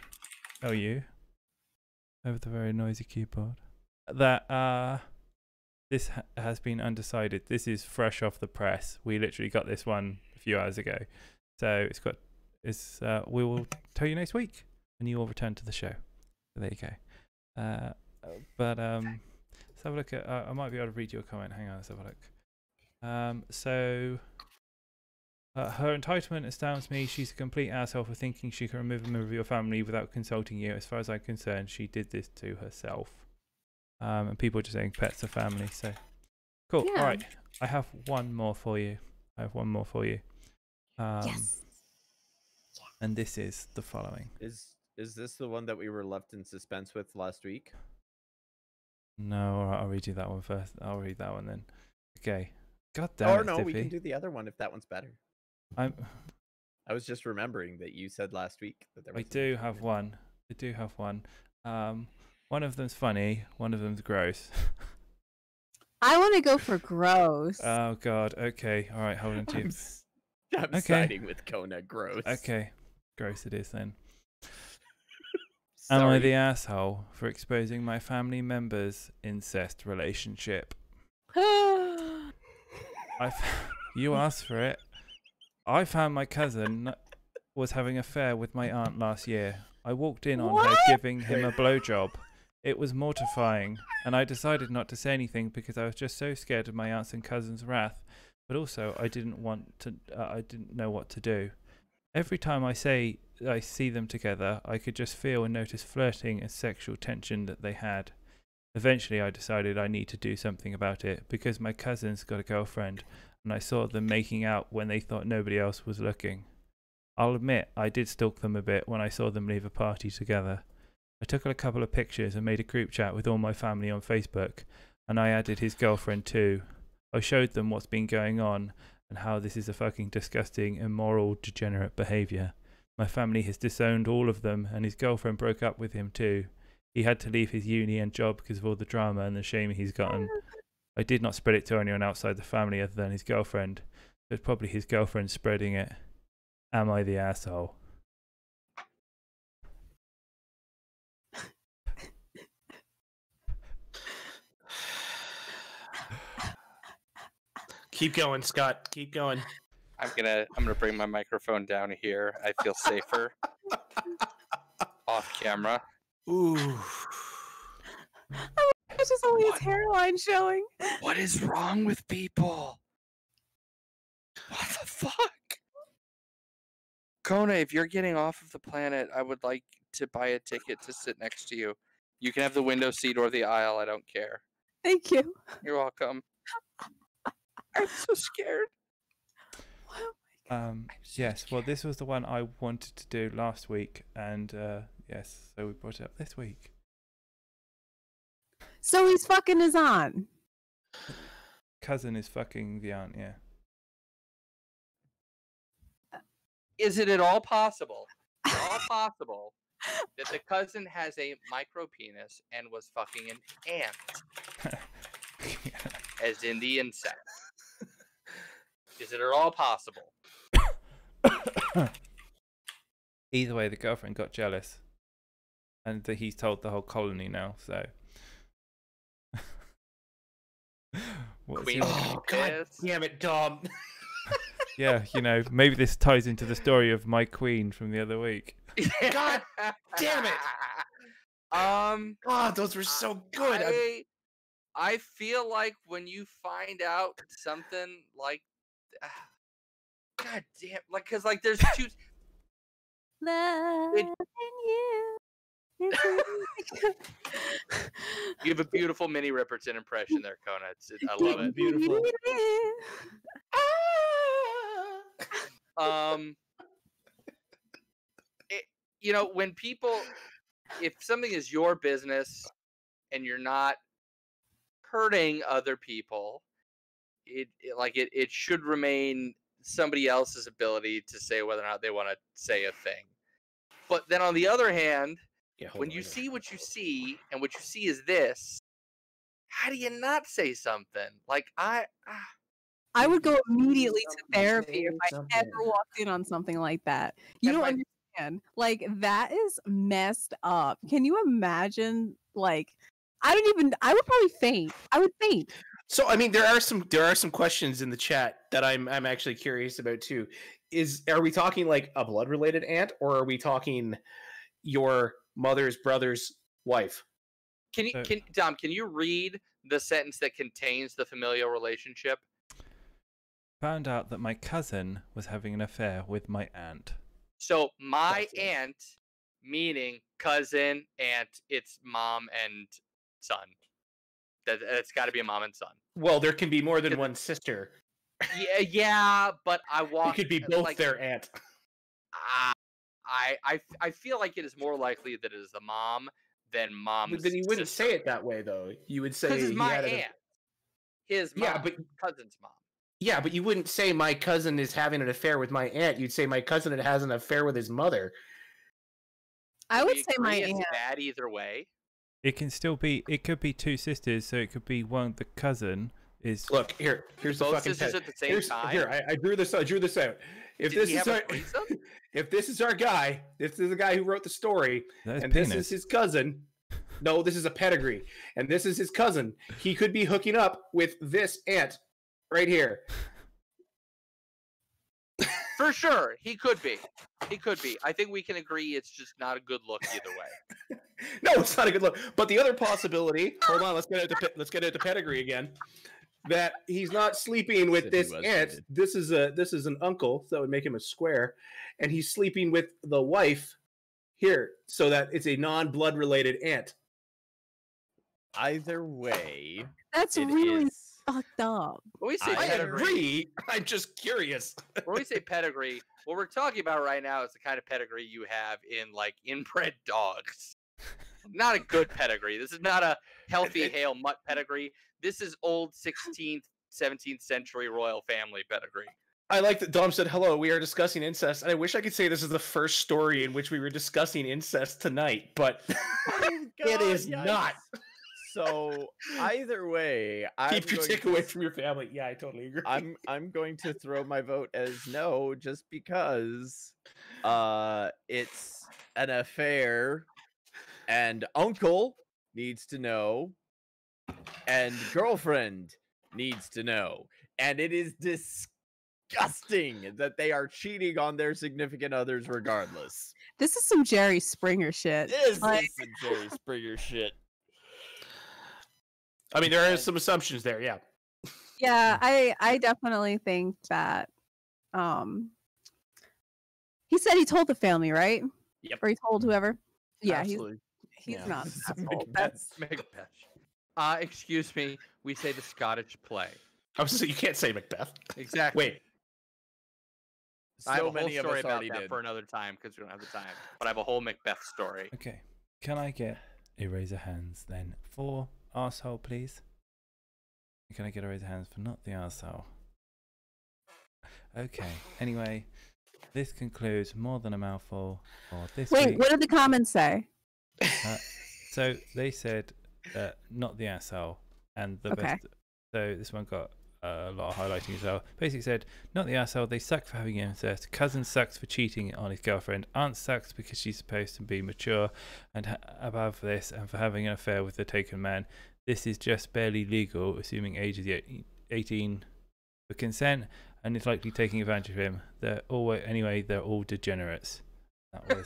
tell you over the very noisy keyboard that this has been undecided. This is fresh off the press. We literally got this one a few hours ago, so we will tell you next week when you all return to the show. So there you go. But let's have a look at. I might be able to read your comment. Hang on, let's have a look. Her entitlement astounds me. She's a complete asshole for thinking she can remove a member of your family without consulting you. As far as I'm concerned, she did this to herself. And people are just saying pets are family. So cool. Yeah. All right, I have one more for you. Yes. And this is the following. Is this the one that we were left in suspense with last week? No, all right, I'll read you that one first. I'll read that one then. Okay. God damn Or it, no, we Stiffy. can do the other one if that one's better. I was just remembering that you said last week that there was. I do have one. One of them's funny. One of them's gross. I want to go for gross. Oh God. Okay. All right. Hold on to you. I'm Okay. siding with Kona. Gross. Okay. Gross it is then. Am I the Sorry. asshole for exposing my family member's incest relationship? You asked for it. I found my cousin was having an affair with my aunt last year. I walked in on her giving him a blowjob. It was mortifying, and I decided not to say anything because I was just so scared of my aunt's and cousin's wrath. But also, I didn't know what to do. Every time I see them together, I could just feel and notice flirting and sexual tension that they had. Eventually, I decided I need to do something about it because my cousin's got a girlfriend, and I saw them making out when they thought nobody else was looking. I'll admit, I did stalk them a bit when I saw them leave a party together. I took a couple of pictures and made a group chat with all my family on Facebook, and I added his girlfriend too. I showed them what's been going on and how this is a fucking disgusting, immoral, degenerate behaviour. My family has disowned all of them, and his girlfriend broke up with him too. He had to leave his uni and job because of all the drama and the shame he's gotten. I did not spread it to anyone outside the family other than his girlfriend. So it's probably his girlfriend spreading it. Am I the asshole? Keep going, Scott. Keep going. I'm gonna bring my microphone down here. I feel safer off camera. Ooh. It's just only his hairline showing. What is wrong with people? What the fuck? Kona, if you're getting off of the planet, I would like to buy a ticket to sit next to you. You can have the window seat or the aisle. I don't care. Thank you. You're welcome. I'm so scared. Yes, well, this was the one I wanted to do last week, and yes, so we brought it up this week. So he's fucking his aunt. Cousin is fucking the aunt, yeah. Is it at all possible that the cousin has a micro penis and was fucking an ant? As in the insect. Is it at all possible? Either way, the girlfriend got jealous, and he's told the whole colony now, so... Queen. Oh, God damn it, Dom. Yeah, you know, maybe this ties into the story of my queen from the other week. God damn it. God, those were so good. I feel like when you find out something like, God damn, like, cause like there's two. Love you. You have a beautiful Minnie Riperton impression there, Kona. I love it. Beautiful. You know, when people, if something is your business and you're not hurting other people, it should remain somebody else's ability to say whether or not they want to say a thing. But then on the other hand, Yeah, hold When on, you I got see it. what you see, and what you see is this, how do you not say something? Like, I would go immediately to Something, therapy say if I something. ever walked in on something like that. You And don't my- understand. Like, that is messed up. Can you imagine? Like, I would probably faint. I would faint. So I mean, there are some questions in the chat that I'm actually curious about too. Are we talking like a blood related aunt, or are we talking your mother's brother's wife? Dom, can you read the sentence that contains the familial relationship? Found out that my cousin was having an affair with my aunt. So my That's it. aunt, meaning cousin, aunt, it's mom and son. It's got to be a mom and son. Well, there can be more than one sister. Yeah, but I It walk. could be both like, their aunt. I feel like it is more likely that it is the mom than mom's. But then you wouldn't sister. say it that way, though. You would say Because it's he my had aunt. His mom. Yeah, but cousin's mom. yeah, but you wouldn't say my cousin is having an affair with my aunt. You'd say my cousin has an affair with his mother. I would We say my agree it's aunt. bad either way. It can still be. It could be two sisters, so it could be one. The cousin is. Look here's the Both fucking sisters pet. at the same time. Here, I drew this. I drew this out. If Did this he is have a our, threesome? if this is our guy, this is the guy who wrote the story, That is and penis. this is his cousin. No, this is a pedigree, and this is his cousin. He could be hooking up with this aunt right here. For sure, he could be. He could be. I think we can agree it's just not a good look either way. No, it's not a good look. But the other possibility, hold on, let's get into pedigree again. That he's not sleeping with Said he this was aunt. dated. This is an uncle, so that would make him a square, and he's sleeping with the wife here, so that it's a non-blood related aunt. Either way, That's it really is- fucked up. When we say I I pedigree, agree. I'm just curious. when we say pedigree, what we're talking about right now is the kind of pedigree you have in like inbred dogs. Not a good pedigree. This is not a healthy hale mutt pedigree. This is old 16th, 17th century royal family pedigree. I like that Dom said, hello, we are discussing incest. And I wish I could say this is the first story in which we were discussing incest tonight, but it is God, not. yikes. So either way, Keep your dick away from your family. Yeah, I totally agree. I'm going to throw my vote as no, just because it's an affair, and uncle needs to know, and girlfriend needs to know, and it is disgusting that they are cheating on their significant others regardless. This is some Jerry Springer shit. This Like- is some Jerry Springer shit. I mean, there are some assumptions there, yeah. Yeah, I definitely think that he said he told the family, right? Yep. Or he told whoever. Yeah, Absolutely. he's Yeah. not an This is asshole. Macbeth. Macbeth. Excuse me. We say the Scottish play. I was saying, you can't say Macbeth. Exactly. Wait, I have So a whole many of story us about already that did. for another time because we don't have the time. But I have a whole Macbeth story. Okay. Can I get a raise of hands then for arsehole, please? Can I get a raise of hands for not the arsehole? Okay. Anyway, this concludes More Than a Mouthful for this Wait, week. what did the comments say? So they said not the asshole, and the Okay. best. So this one got a lot of highlighting as well. Basically said, not the asshole. They suck for having incest. Cousin sucks for cheating on his girlfriend. Aunt sucks because she's supposed to be mature and above this, and for having an affair with the taken man. This is just barely legal, assuming age is 18 for consent, and is likely taking advantage of him. They're all degenerates. That was.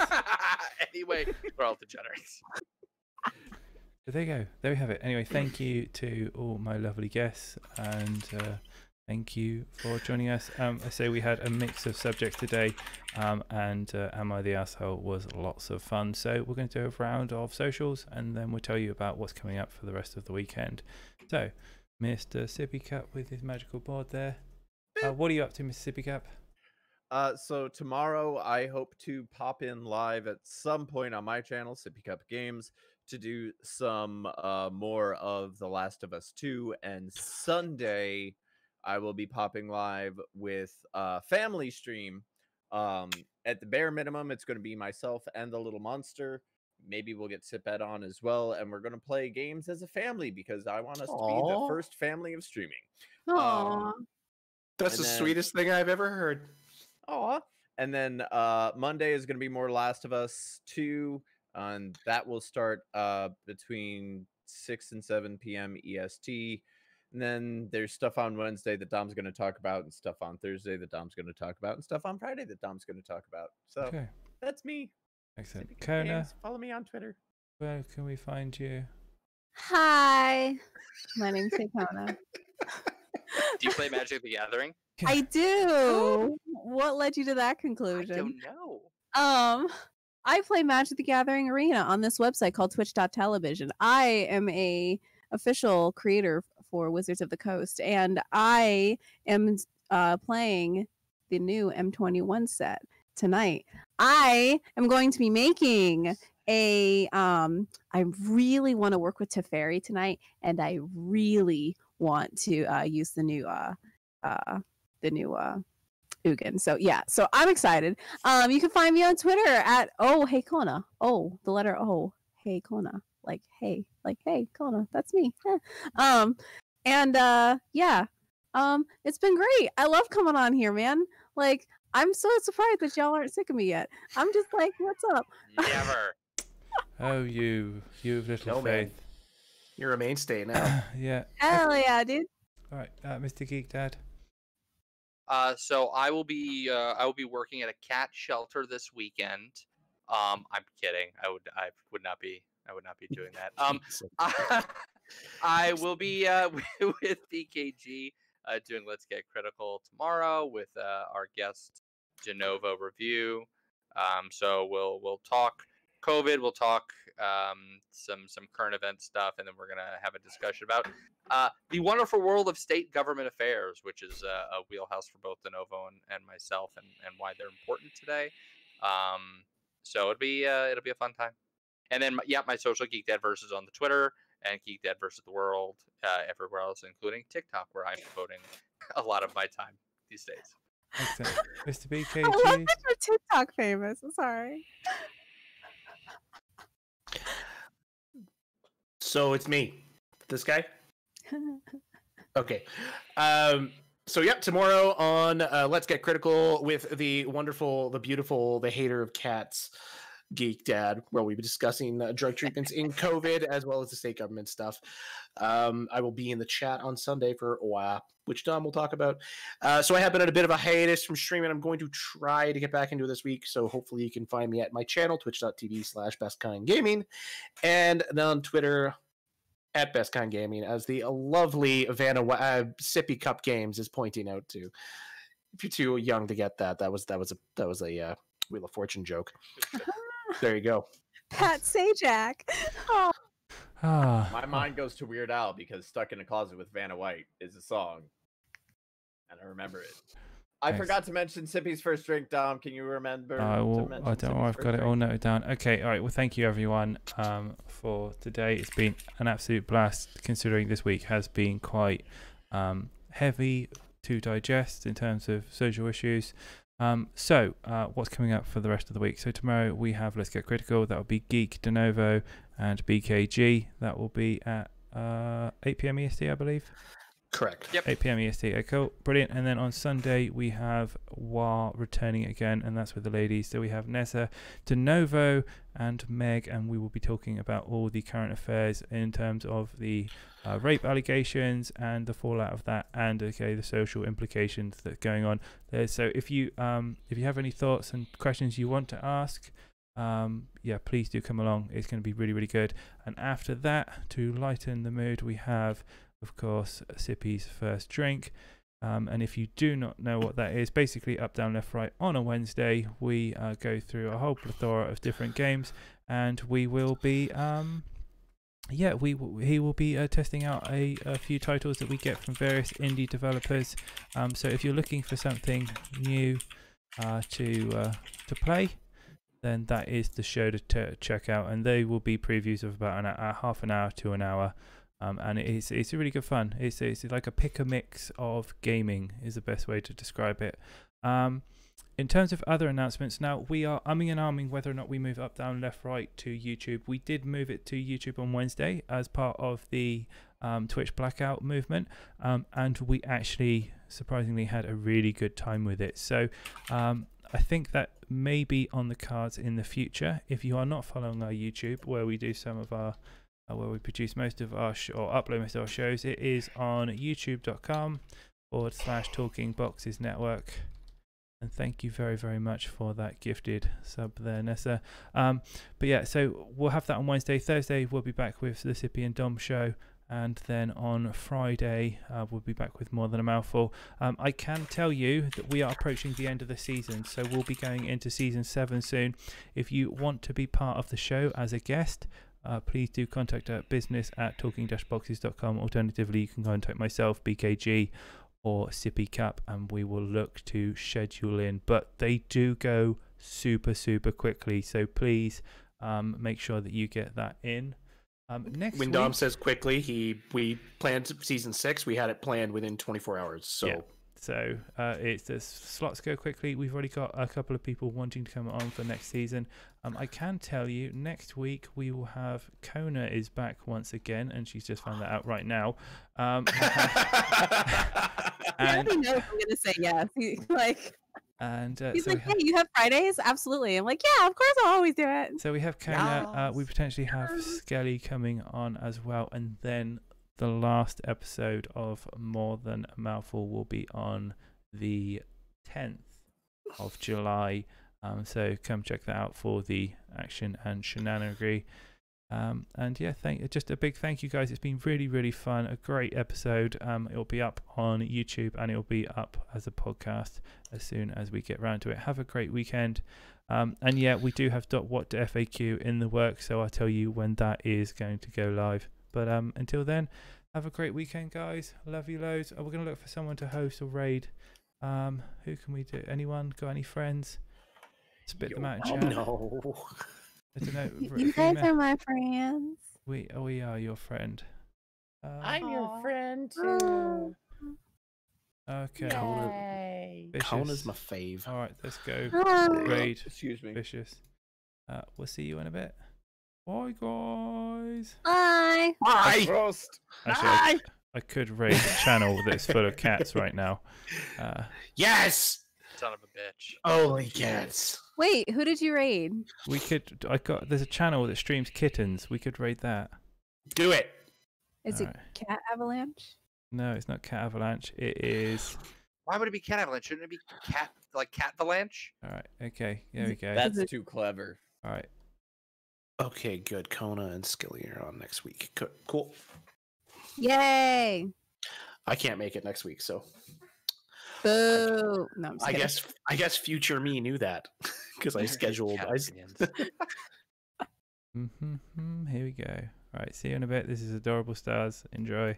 Anyway, we're all degenerates. So there you go. There we have it. Anyway, thank you to all my lovely guests, and thank you for joining us. I say we had a mix of subjects today, and Am I the Asshole was lots of fun. So we're going to do a round of socials, and then we'll tell you about what's coming up for the rest of the weekend. So, Mr. Sippy Cup with his magical board there. What are you up to, Mr. Sippy Cup? So tomorrow I hope to pop in live at some point on my channel, Sippy Cup Games, to do some more of The Last of Us 2, and Sunday I will be popping live with family stream. At the bare minimum, it's going to be myself and the little monster maybe we'll get Siped on as well, and we're gonna play games as a family because I want us to be the Aw. first family of streaming. Aw. That's And the then- sweetest thing I've ever heard. Aw. And then Monday is gonna be more Last of Us 2, and that will start between 6 and 7 p.m. EST. And then there's stuff on Wednesday that Dom's going to talk about, and stuff on Thursday that Dom's going to talk about, and stuff on Friday that Dom's going to talk about. So Okay, that's me. excellent. Sippy Cup Kona, Games. Follow me on Twitter. where can we find you? Hi, my name's Kona. Do you play Magic the Gathering? I do. What led you to that I conclusion? don't know. I play Magic the Gathering Arena on this website called twitch.television. I am a official creator for Wizards of the Coast, and I am playing the new M21 set tonight. I am going to be making a I really want to work with Teferi tonight, and I really want to use the new Ugin. So yeah, so I'm excited. You can find me on Twitter at hey Kona. Oh, the letter O. Hey Kona. Like hey Kona. That's me. Yeah. It's been great. I love coming on here, man. Like, I'm so surprised that y'all aren't sick of me yet. I'm just like, what's up? Never. Oh, you of little No, man. faith. You're a mainstay now. Yeah. Hell yeah, dude. All right, Mr. Geek Dad. So I will be working at a cat shelter this weekend. I'm kidding. I would not be doing that. I will be with BKG doing Let's Get Critical tomorrow with our guest DeNovo review. So we'll talk COVID, we'll talk some current event stuff, and then we're gonna have a discussion about the wonderful world of state government affairs, which is a wheelhouse for both DeNovo and myself, and why they're important today. So it'll be a fun time. And then my social Geek Dad versus on the Twitter, and Geek Dad versus the world everywhere else, including TikTok, where I'm devoting a lot of my time these days. Excellent. Mr. I love BKG. that you're TikTok famous. I'm sorry. So it's me. This guy? Okay. So yep, tomorrow on Let's Get Critical with the wonderful, the beautiful, the hater of cats, Geek Dad, where we'll be discussing drug treatments in COVID as well as the state government stuff. I will be in the chat on Sunday for a while, which Dom will talk about. So I have been on a bit of a hiatus from streaming. I'm going to try to get back into it this week. So hopefully you can find me at my channel, twitch.tv/bestkindgaming, and then on Twitter at bestkindgaming, as the lovely Vanna Sippy Cup Games is pointing out to. If you're too young to get that, that was a Wheel of Fortune joke. There you go. Pat Sajak. Oh, My mind goes to Weird Al because Stuck in a Closet with Vanna White is a song. And I remember it. I Nice. forgot to mention Sippy's first drink, Dom. Can you remember? I to will. mention I don't know. Sippy's I've first got it all drink? noted down. Okay. All right. Well, thank you everyone for today. It's been an absolute blast, considering this week has been quite heavy to digest in terms of social issues. So what's coming up for the rest of the week? So tomorrow we have Let's Get Critical. That will be Geek, DeNovo, and BKG. That will be at 8 p.m. EST, I believe. Correct. Yep. 8 p.m. EST. Okay, cool. Brilliant. And then on Sunday, we have War returning again, and that's with the ladies. So we have Nessa, DeNovo, and Meg, and we will be talking about all the current affairs in terms of the rape allegations and the fallout of that, and the social implications that are going on there. So if you have any thoughts and questions you want to ask, please do come along. It's going to be really, really good. And after that, to lighten the mood, we have, of course, Sippy's first drink. And if you do not know what that is, basically up, down, left, right on a Wednesday, we go through a whole plethora of different games, and we will be he will be testing out a few titles that we get from various indie developers. So if you're looking for something new to play, then that is the show to check out, and they will be previews of about half an hour to an hour. And it's really good fun. It's like a pick a mix of gaming is the best way to describe it. in terms of other announcements, now we are umming and ahhing whether or not we move up, down, left, right to YouTube. We did move it to YouTube on Wednesday as part of the Twitch blackout movement, and we actually surprisingly had a really good time with it. So I think that may be on the cards in the future. If you are not following our YouTube, where we do some of our where we produce most of our or upload most of our shows, it is on youtube.com/Talking Boxes Network. And thank you very, very much for that gifted sub there, Nessa. But yeah, so we'll have that on Wednesday. Thursday, we'll be back with the Sippy and Dom show. And then on Friday, we'll be back with More Than a Mouthful. I can tell you that we are approaching the end of the season, so we'll be going into season 7 soon. If you want to be part of the show as a guest, please do contact business@talking-boxes.com. Alternatively, you can contact myself, BKG, or Sippy Cup, and we will look to schedule in. But they do go super, super quickly, so please make sure that you get that in. Next when week, Dom says quickly, we planned season 6. We had it planned within 24 hours. So, yeah. So it's the slots go quickly. We've already got a couple of people wanting to come on for next season. I can tell you next week we will have Kona is back once again, and she's just found that out right now. I already know if I'm gonna say yes. And he's so like, "Hey, you have Fridays? Absolutely." I'm like, "Yeah, of course, I'll always do it." So we have Kona. We potentially have Skelly coming on as well, and then the last episode of More Than a Mouthful will be on the 10th of July. So come check that out for the action and shenanigery. And yeah, just a big thank you, guys. It's been really, really fun. A great episode. It'll be up on YouTube and it'll be up as a podcast as soon as we get around to it. Have a great weekend. And yeah, we do have .what FAQ in the works, so I'll tell you when that is going to go live. But until then, have a great weekend, guys. Love you loads. We're going to look for someone to host or raid. Who can we do? Anyone? Got any friends? Spit them out in chat. No. I don't know. You guys are my friends. We are your friend. I'm your friend too. Okay. Kona's my fave. All right, let's go. Hi. Raid. Excuse me. Vicious. We'll see you in a bit. Bye, guys. Bye. Bye. Roast. Actually, I could raid a channel that's full of cats right now. Yes. Son of a bitch. Only cats. Wait, who did you raid? We could. There's a channel that streams kittens. We could raid that. Do it. Is All it right. Cat Avalanche? No, it's not Cat Avalanche. It is. Why would it be cat avalanche? Shouldn't it be cat avalanche? All right. Okay. There we go. That's too clever. All right. Okay, good. Kona and Skilly are on next week. Cool. Yay! I can't make it next week, so Boo! No, I'm just I kidding. guess future me knew that because I scheduled. Here we go. All right. See you in a bit. This is Adorable Stars. Enjoy.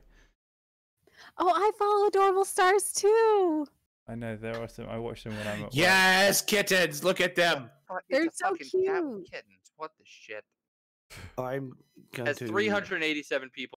Oh, I follow Adorable Stars too. I know there are some. I watch them when I'm at work. Yes, kittens. Look at them. They're It's a so fucking cat with cute. kittens. What the shit? I'm going Has to 387 people